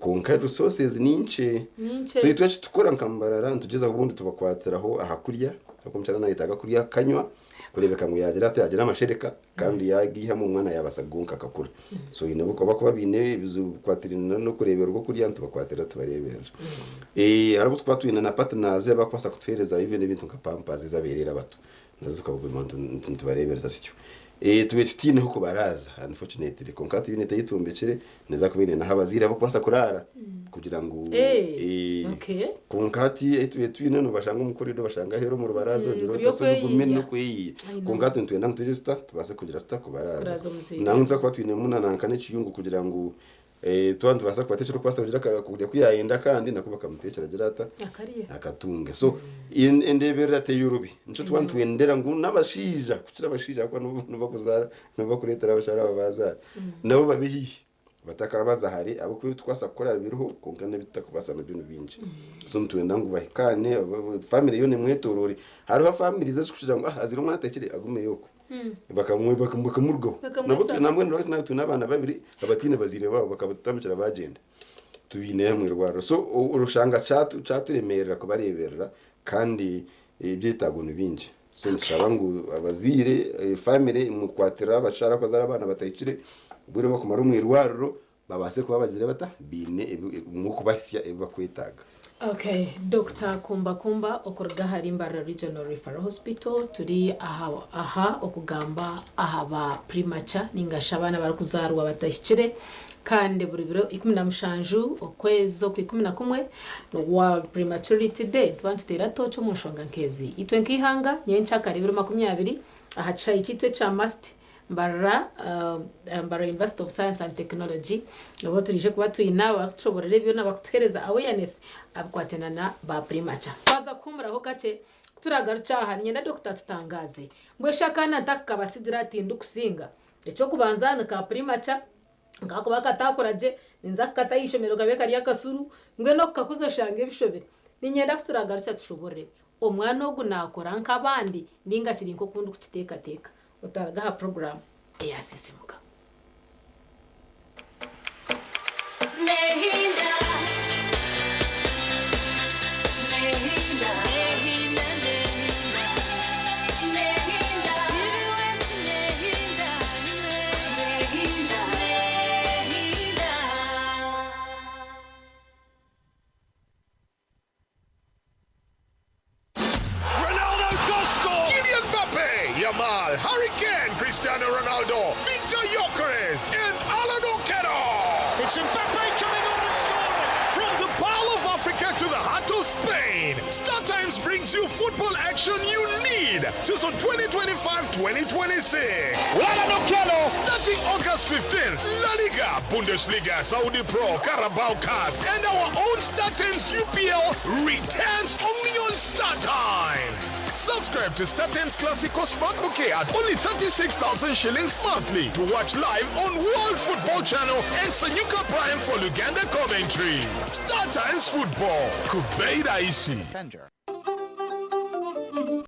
konka resources ninche so itwaje tukora nkambarara ntugeza ubundi tubakwatiraho ahakurya akomchana nayitaga kurya kanywa kurebeka ngo yagira amashereka kandi yagiha mu mwana yabasagunka akakura so inabo kuba bine bizukwatirina no kurebera uko kurya tubakwatira tubarebera harabo twatwina na partners bakwasa kutereza even ibintu nka pampers zaberera bato nazo tukabuguma tubarebereza sicyo tube tutine huko baraza unfortunately konkati bine tayitumbecere neza kubine na habazira bo kubasa kurara kugira ngo okay konkati tube twine no bashanga umukorido bashanga hero mu rubaraza ugiro tasubigume no kwiyi konkati ntwenda ntujista tubase kugira tutakubaraza nanza kwa twine munanankane ciyungu kugira ngo twantu basa kubatecero kwasa kujya kuyayenda kandi nakubaka mutecera girata akatunge so endebera te yurubi nico twantu endera ngo nabashija kucira bashija kwa no bakuzara no bakuretera bashara babazara nabo babihi batakabaza hari abo kuri twasa gukora biruho konkane bitakubasa na bintu binje so ntwenda ngo bahikane family yone mwetorori hariho family zaje kushira ngo azira umwana atekere agume yoko bakamurgo namwe no tunabana babiri abatine bazire babo bakabatamukira bagenda tubine mu rwaro so urushanga caturemerera ko bareberera kandi ibyo itagona binje so nshaba ngo abazire family mu kwatira bashara ko zara abana batayikire bure bakumara mu rwaro babase kuba bazire bata bine mu kubasya bakwitaga. Okay, Dr. Kumba okorga hari Mbara Regional Referral Hospital turi aha okugamba ahaba primature ningashabana barakuzarwa batashikire kandi buri biro 17 okwezo ku 11 no World Prematurity Day twantera tocho mu nshonga nkezi itwe nkihanga nyencha kari 2020 ahaca ikitwe cha must Mbara University of Science and Technology abo turije kuba tuyinaba tushobora byo nabakutereza awareness abukwatenana ba primature kwaza kumura ho gace turagaruca hanye na Dr. Tutangaze mbwe shakana takabasigira ati ndukusinga eco kubanzana ka primature ngako bakatakoraje ninza katayishomero kabeka rya kasuru ngwe no kakuzoshange bishobere ninyenda turagaruca tushobore omwana ogu nakora nkabandi ninga kiri nko kundu kutiteka teka utagaha program eyasisimuka Nehinda Yamal, Harry Kane, Cristiano Ronaldo, Victor Gyökeres, and Alan Oquero. It's Mbappe coming on and scoring. From the Pearl of Africa to the heart of Spain, StarTimes brings you football action you need. Season 2025-2026. Alan Oquero. Starting August 15th, La Liga, Bundesliga, Saudi Pro, Carabao Cup, and our own StarTimes UPL returns only on StarTimes. Subscribe to StarTimes Classico Smart Bouquet at only 36,000 shillings monthly to watch live on World Football Channel and Sanyuka Prime for Luganda commentary. StarTimes Football. Kubeira isi.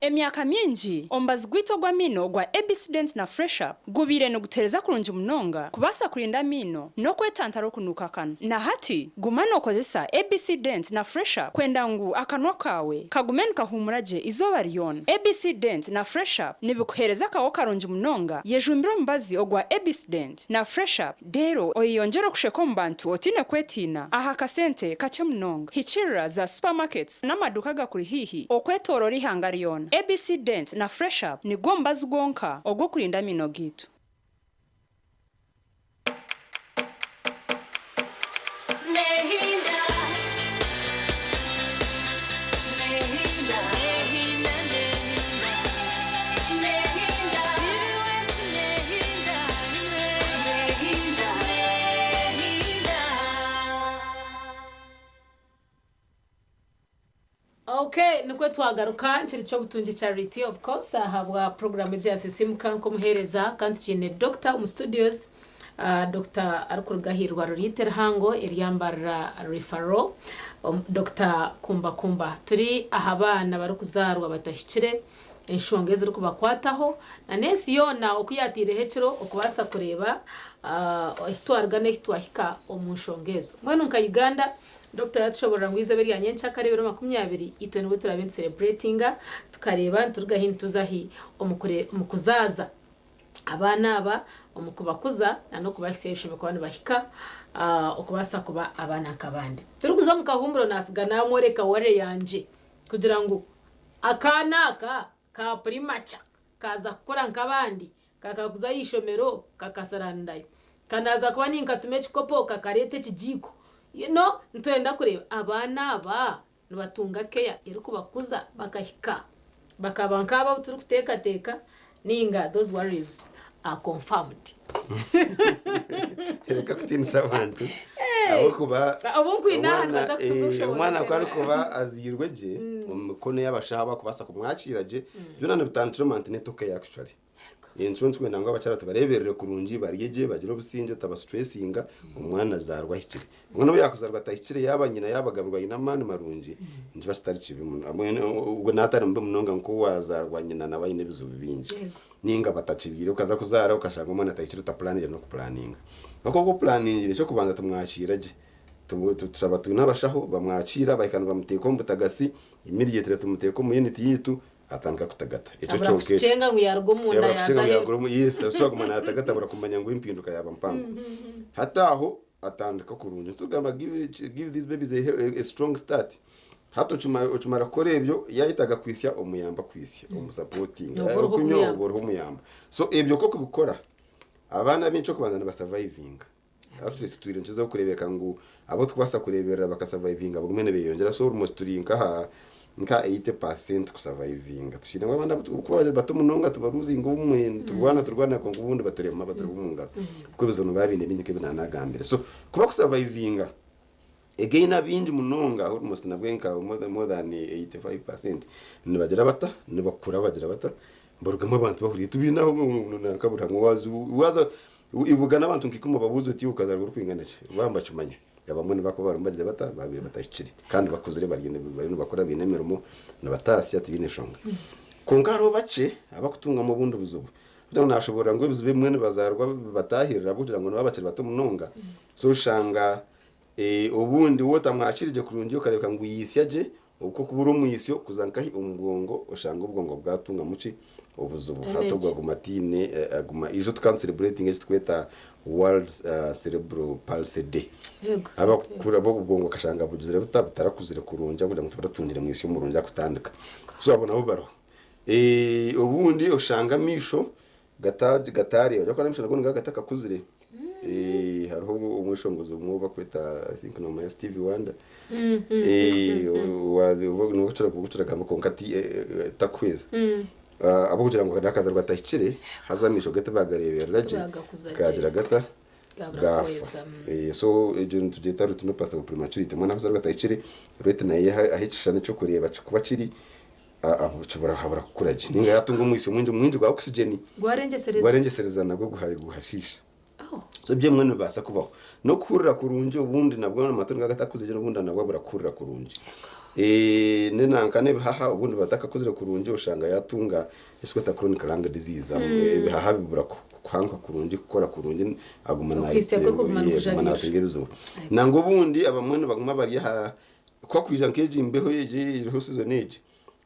Emyaka mingi ombazi gwito gwa mino gwa Ebicident na Fresh Up gubire no gutereza kurunja munonga kubasa kurinda mino no kwetantara kunuka kano na hati gumano okozesa Ebicident na Fresh Up kwenda ngu akanwa kawe kagumeni kahumuraje izoba ryona. Ebicident na Fresh Up nibikuhereza kawo karunja munonga yejumbiro mbazi ogwa Ebicident na Fresh Up dero oyiyongera kusheko mbantu otine kwetina aha kasente kache munonga hichira za supermarkets n'amaduka gakuri hihi okwetorora ihanga ryona. Ebicident na Fresh Up ni gombazi gonka ogwo kurinda mino gitu. Okay, nikwe twagaruka cyo butungi charity of course ahabwa program ya sisimuka nko muhereza kandi cyane Dr. mu studios Dr. Arukurugahirwa Ruriter Hango Eliambara Referral Dr. Kumba turi ahabana bari kuzarwa batashikire inshongeze uri kubakwataho na nesi yona okuyatire hecero okubasa kureba hitwargane hitwahika omunshongezo mwene nka Uganda Dr. yatushobora ngwize beri yanyencha kare 2020 itwe nubwo turabin celebratinga tukareba turugahin tuzahi omukuzaza abana aba omukubakuza no kubaseshime ku bantu bahika okubasa kuba abana kabandi turukuzo mukahumburo nasigana amoreka ware yanje kugira ngo akanaka ka primacha kaza gukora nkabandi kakakuza yishomero kakasarandayo kanaza kuba ninkatume chikopo kakarete kijiko ntwenda kureba abana aba nibatunga keya iri kubakuza bakahika bakaba nk'aba turi kutekateka ninga those worries are confirmed. Reka kutinisa abantu abo kuba umwana kwari kuba azirwe je mu kono y'abashaba kubasa kumwakira je byo nane bitantlement netoke actually inshuntu twe nangwa abacara tubareberere kurungi bariyeje bagira obusinge taba stressinga umwana zarwa hikire umwana yakuzarwa atahikire yabanyina yabagaburwa inamani marungi nje basitari kibi ubwo natari mbe munonga nko wazarwa nyina nabayine bizubi binje ninga batacibire ukaza kuzara ukashanga umwana atahikire utaplanire no kuplanninga bako planning cyo kubanza tumwakira je turaba tunabashaho bamwakira bayikana bamuteko mbutagasi immediately tumuteko mu unit yitu atanga kutagata ico cyo ke cenga ngo yargo munda yaza yes so kumana atagata barakumanya ngo impinduka yaba mpango hataho atandika kurunje tugamba give these babies a strong start hato chumara korebyo yahitaga kwisya omuyamba kwisya omusupporting kunyo ubwo umuyamba so ebyo koko gukora abana bincho kubanza basurviving actually situire nchiza kurebeka ngo abo twasa kurebera bakasurviving abo gumene beyongera so almost turinka ha nka 80% kusurviving tushira ngo abana kubaje batomunonga tubaruzi ngo umwe turwana ko ngubundi baturema baturumungara kuko bizono babine binyike binanagambire so kuba kusurviving again abindi munonga almost nabwenka more than 85% nibagera bata nibakura bagira bata mborugamo abantu bahuriye tubinaho nakabura ngo waza ibugana abantu nkikumo babuze ati ukazarwa rukwingana cye bamba cumanya abamwe bako barumbagize bata babire batashikiri kandi bakuzire barigende bari bakora binemeramo nabatasi ati bineshonga kongaro bace abakutunga mu bundi buzubu byo nashobora ngo bizube mwene bazarwa batahirira kugira ngo nabakiri bato munonga so shanga ubundi wota mwakirije kurungi ukareka ngo yisyaje uko kubura umuyisyo kuzankahi umugongo ushanga ubwongo bwatunga muci ubuzubu hatogwa gumatine aguma ijo celebrating ejo tweta World Cerebral Palsy Day abakura bo ubwongo kashanga bugizire butarakuzire kurunja kugira ngo tubaratungire mwisi yo murunja kutandika so abona bo baro ubundi ushanga misho gatari bajya kwa misho nago gataka kuzire hariho umwishongozo umwoba kweta I think no my Stevie Wonder wazi no gucura kama konkati takweza abo kugira ngo kadakaza rwatahikire hazamisho gete bagarebera je kagira gata gafa so ejo tugeta rutuno patho prematurity mwana kuza rwatahikire rwete naye ahicishane cyo kureba kuba kiri abo cubara habura kukuraje ninga yatunga umwisi mwinji gwa oxygen gwarengesereza nabwo guhashisha so bye mwene basa kubaho no kurira kurunje ubundi nabwo amatunga gatakuze je n'ubundi nabwo burakurira kurunje nenankane bihaha ubundi bataka kuzira kurunje ushanga yatunga isweta chronic lung disease bihaha bibura kwanka kurunje gukora kurunje agumana manatengerizo nango bundi abamwene baguma bari ha kwa kwijankeje imbeho yeje iruhusizo neje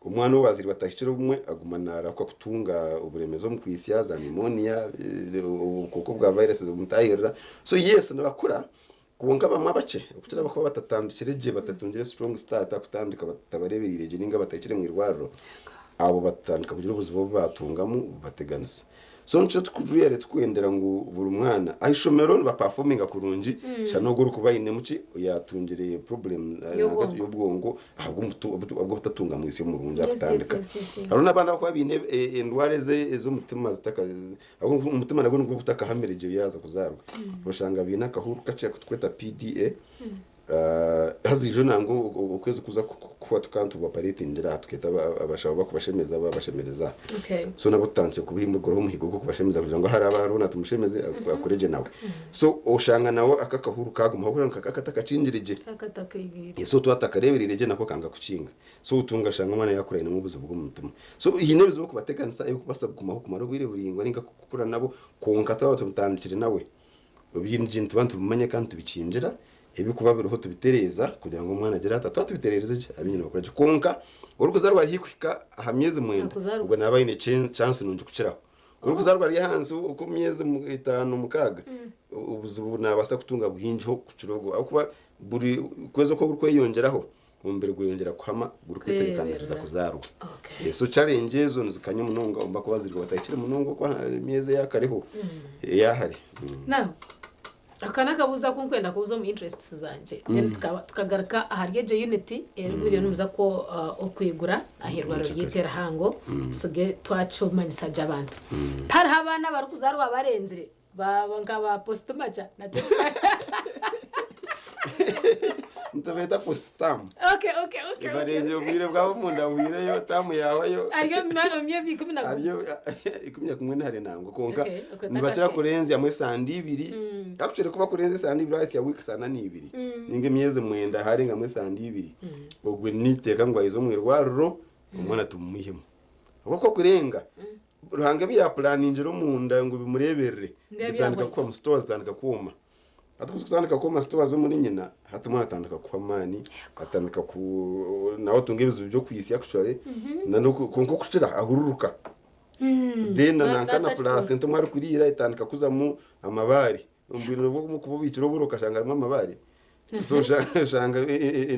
umwana waziri batashikira umwe agumana kwa kutunga uburemezo mu kwisya za pneumonia ukoko bwa virus zumutahirira so yes nabakura kubonga bamwe bace ukutira bakaba batatandikire batatungire strong start akutandika batabareberire ninga batakire mu irwaro abo batandika kugira ubuzima batungamo bateganisa so nco tukuvuyere twendera ngo buri mwana ahishomero ba performing kurunji shanoguru kubayine muci yatungire problem y'ubwongo ahubwo butatunga mu isi yo murunja kutandika haruna abana bakwa bine indware zo mutima zitaka ahubwo umutima nago ngo butaka hamereje yaza kuzarwa ushanga bina kahuru kace kutweta PDA hazijo nango ukwezi kuza kuwa tukantu bwa parite ndira tuketa abashaba bakubashemeza babashemereza so nabo tantse kubihimbugoro muhigo ko kubashemeza kugira ngo hari abaruna tumushemeze akureje nawe so ushanga nawo akakahuru kaguma kugira ngo akatakacinjirije so twatakareberije nako kanga kucinga so utunga shanga mwana yakurene mu buzo bw'umutima so iyi nebizo bwo kubatekanisa yuko basaguma kumara bwire buringwa ninga kukura nabo konka twatutandikire nawe ubindi ntubantu bumanye kandi tubicinjira ebikuba biruho tubitereza kugira ngo umwana agera atatu tubitereze abinyine bakora konka urukuzarwa hikwika hamyeze mwenda ubwo nabayine chance nunje kuciraho urukuzarwa ari hanze uko myeze mu 5 mukaga ubuzubu nabasa kutunga buhinjiho kucirogo akuba buri kwezo ko kweyongeraho umbere gwongera kwama gurukweterekaniza kuzarwa so challenge zo zikanye munonga umba ko bazirwa batakire munongo kwa mieze yakariho yahari naho akana kabuza kunkwenda kuzo mu interests zanje tukagaruka aharyeje unity biri numza ko okwigura ahirwa ro yitera hango suge twacumanyisa abantu par habana bari kuzarwa barenzire baba ngaba post macha nato Ntaveta postam. Okay. Barenje ubwire bwaho munda wireyo tamu yawayo. Ariyo mwana myezi 10. Ariyo 11 hari nango konka. Nibakira kurenza amwe sandi 2. Actually kuba kurenza sandi 2 hasi ya week sana ni 2. Ninge myezi mwenda hari ngamwe sandi 2. Ogwe niteka ngo izo mwirwaruro umwana tumuhimo. Uko kurenga ruhange biya planning ro munda ngo bimureberere. Bitandika kwa stores tandika kuma. Atukuzandika kwa stores zo muri nyina hatumana tandika kwa mani atandika ku nawo tungebizo byo kwisi actually nano konko kucira ahururuka then nankana plus ntomari kurira itandika kuzamu amabari umbiro bwo kububiciro buruka shangarimo amabari so shanga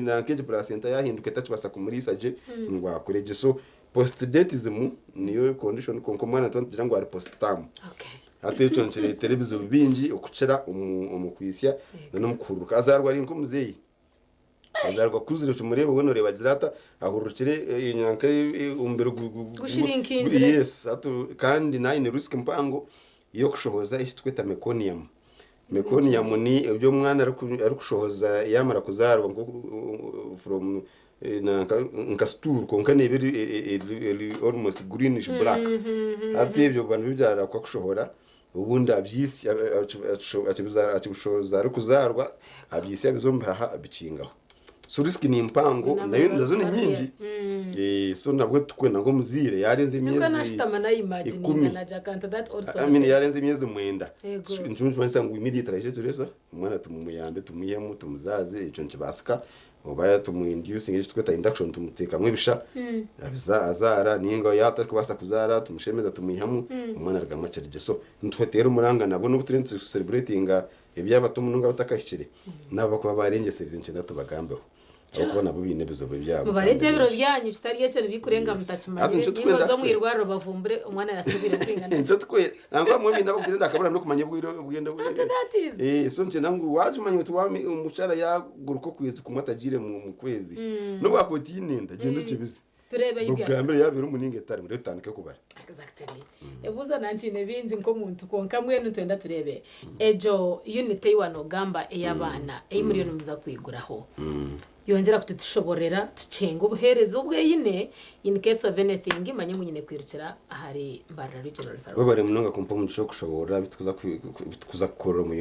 nankeje plus enta yahinduka tacibasa kumurisa je ngwa kureje so post datism niyo condition konko mwana tongira ngo ari post tam atecho nchere televiziyo bingi okucira umukwisia no mukuruka azarwa ari nkomuzeyi azarwa kuzire tumurebe wono reba girata ahurukire inyanka umbero gushirinkindire yes atu kandi naine risk mpango yo kushohoza ishitweta meconium ni ibyo mwana ari kushohoza yamara kuzarwa ngo from nkastur konka nebiri almost greenish black atebyo bantu bibyara kwa kushohora ubundi abyisi atibushoza ari kuzarwa abyisi abizombaha abicingaho so risk ni impango nayo ndazo ni nyingi so nabwo tukwena ngo muzire yarenze imyezi nuko nashitama na imagine na jakanta that also yarenze imyezi mwenda njumva manisa ngo immediate rese umwana tumumuyambe tumuyemo tumuzaze ico ncibasika obaya tumuinducing ico tweta induction tumuteka mwibisha azara ningo yata kubasa kuzara tumushemeza tumuyihamu umwana aragama cerije so ntwetera umuranga nabo no butrent celebrating ibyaba tumununga batakashire nabo kuba barengeseze ncenda tubagambeho abakubona bo binebezo byabo mubareje biro byanyu kitari yecho bikurenga mutachimanye ningo zo mwirwaro bavumbure umwana yasubire kwingana nzo twe nangwa mu bintu bakugenda akabura no kumanya bwiro bugenda so nce nangu waje manye tuwami umushara yaguruko kwezi kumatagire mu kwezi no bakoti inenda gendo kibizi turebe ibyo bwambere yabira umuninge tari muri tanike kubara exactly ebuza nantine binji nko muntu konka mwenu twenda turebe ejo unity wanogamba eyabana muri yo numuza kwiguraho yongera kutushoborera tucenga ubuherezo bweyine in case of anything manye munyine kwirukira ahari Mbarara Regional Referral bari munonga kumpa umuco kushobora bitukuza korora mu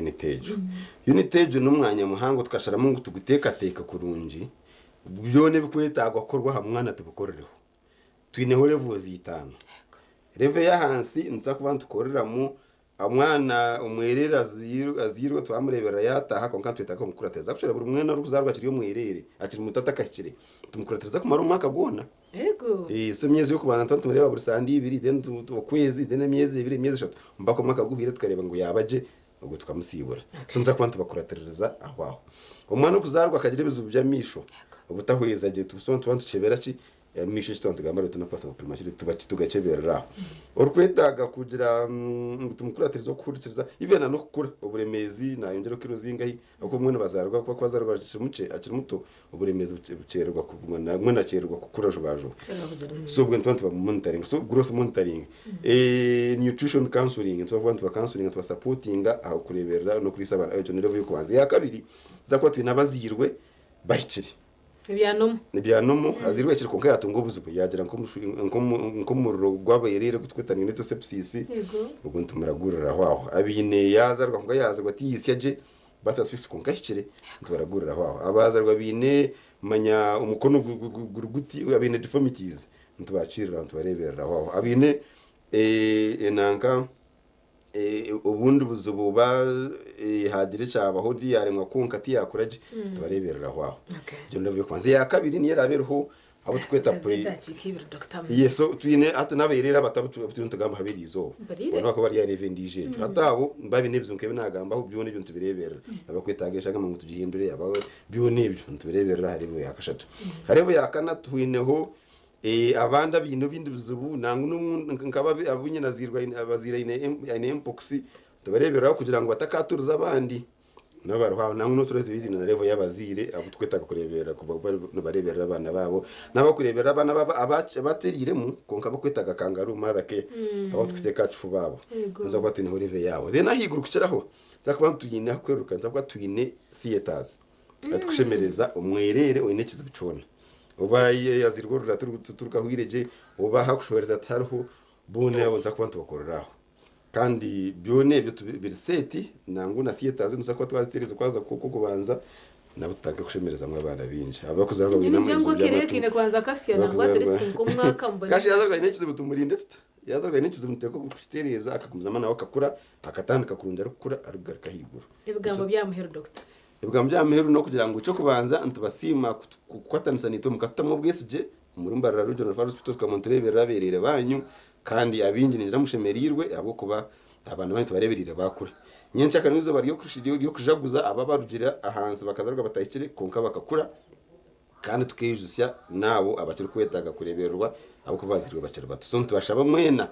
unity n'umwanya muhango tukasharamo ngo tugutekateka kurunji byone bikwetagwa korwa hamwana tubukorereho twineho level 5 level ya hansi nza kubantu tukoreramo amwana umwerera azirwa twamurebera yataha konka twetaka mukurateza kushora buri mwana rukuzarwa kiri umwerere akiri mutata kakire tumukurateza kumara umwaka gona yego so myezi yo kubanza tumureba buri sandi 2 then tukwezi then myezi 2 myezi 3 mbako mwaka guhire tukareba ngo yabaje ubwo tukamusibura so nza kubantu bakuratereza aho umwana kuzarwa akagira ibizu byamisho ubutahweza je tubantu cebera ci misho stonto gamara tunapasa primature tugacebera orkwetaga kugira tumukuratirizo kurikiriza ivena no kukura uburemezi na yongero kiro zingahi uko mwana bazarwa kwa kwazarwa akiri muto uburemezi bucererwa kugumana mwana acererwa kukura jobajo so bwo ntonto ba monitoring so growth monitoring nutrition counseling so abantu ba counseling to supporting aho kurebera no kuri saba ejo nirevo yo kubanza ya kabiri zakwa twinabazirwe bahiciri Nibyanomo azirwe kiri konka yatungo buzubu yagira nko mururo gwabayerere gutwetana neto sepsis ubwo ntumuragurira aho abine yazarwa ngo yazarwa tiyisyaje bataswisi konka kire ntubaragurira aho abazarwa bine manya umukono guruguti abine deformities ntubacirira ntubareberera aho abine enanka ubundi buzubu ba hagire cyabaho diyaremwa konka tiyakuraje tubareberera aho je ndavuye kwanze ya kabiri ni yarabereho abo tweta yeso tuyine hata naberera batabu tugamba habirizo bona ko bari yareve ndije hata abo mbabi nebyo nkebe nagamba aho byone byo tubirebera abakwetagesha kama ngo tugihindure aba byone ibyo tubirebera haribo yakashatu haribo yakana tuineho abanda bintu bindi bizubu nangu nkaba abunye nazirwa abazira ine mpox tubarebera kugira ngo batakaturuza abandi nabaruha nangu no turete bizina na level y'abazire abo tweta kurebera barebera abana babo nabo kurebera abana baba abateriremo konka bakwetaga kangaru madake abo twiteka cufu babo nza kwa tuni horive yabo then ahigurukiraho zakuba tuyine akweruka nza kwa tuyine theaters batukishemereza umwerere oyinekiza bicona ubaye yazirwo ruraturuka hwireje uba hakushohereza tarho bone abo nza kuba tubakoreraho kandi byone byo biriseti nangu na theaters nusa kwa twazitereza kwaza kuko kubanza nabutaka kushemereza mu abana binje abakuzarwa bina mu byo kerekine kwanza kasiya nangu adresting ko mwaka mbona kashi yazarwa inekize butumurinde yazarwa inekize muteko kustereza akakumuzama nawe akakura akatandika kurunda rukura arugaruka higuru ibigambo byamuhero doctor ibigambo byamuhero no kugira ngo cyo kubanza ntubasima kwatansanito mukatamo bwesije umurumba Regional Hospital twamonturebera berere banyu kandi abinjinira mushemerirwe abo kuba abantu bane tubareberire bakure nyencha kanizo bari yo kujaguza ababarugira ahanze bakazarwa batayikire konka bakakura kandi tukeyujusya nabo abakiri kwetaga kureberwa abo kubazirwe bakiri bato so ntubashaba mwena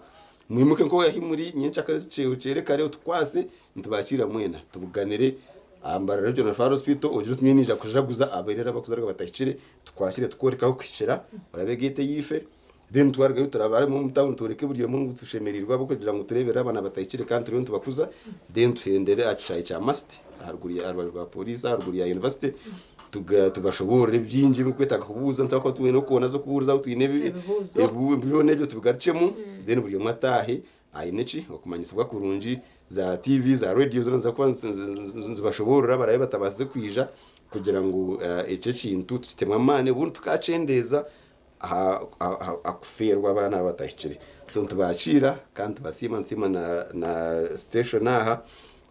mwimuke nko yahimuri nyencha kariceyo cerekare twase ntubakira mwena tubuganire ambara Regional Hospital ujuru tuminija kujaguza aberera bakuzarwa batayikire twashire tukorekaho kwicira barabegete yife then twarga yutarabare mu mutaun tureke buryo mu tushemerirwa bwo kugira ngo turebera abana batayikire kandi turiyo tubakuza then tuhendere acaye cha must haruguriye arbarwa police haruguriye university tugashobora byinji bikwetaka kubuza nsako tuwe no kubona zo kubuza utwinebe byo byo tubigarcemo then buryo mwatahe ayineci okumanyisa bwa kurunji za TV za radio zonza kwanza zibashobora baraye batabaze kwija kugira ngo ece kintu tutemwa mane buntu tukacendeza akuferwa abana batayikire so ntubacira kandi basima nsima na station aha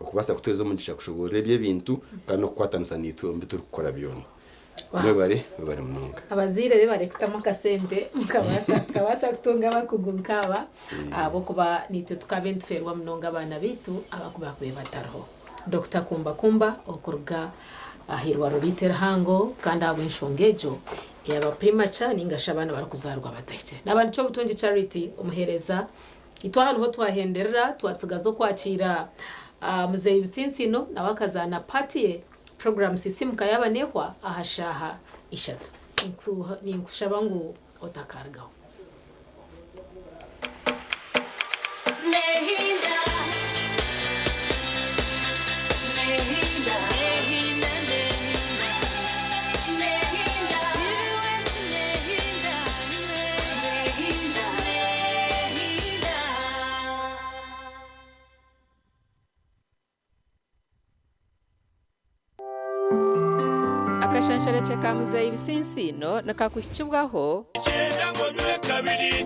okubasa kutezo mugisha kushobora bye bintu kandi okwatanisa nitu mbitu gukora byone bari munonga abazire bari kutama kasente mukabasa kutunga bakugukaba abo kuba nitu tukabentuferwa munonga abana bitu abakuba kwebataraho Dr. Kumba okurga ahirwa rubitera hango kandi abo inshongejo yaba premature ningasha abana barakuzarwa batayikire nabandi cyo butungi charity umuhereza itwa hano ho twahenderera twatsigazo kwakira muzeyi Bitsinsino nabakazana party program sisimuka yabanehwa ahashaha ishatu ninkushaba ngo otakargaho nehinda akashanshara chaka muzeyi Bitsinsino nakakushibwaho icyenda ngo nywe kabiri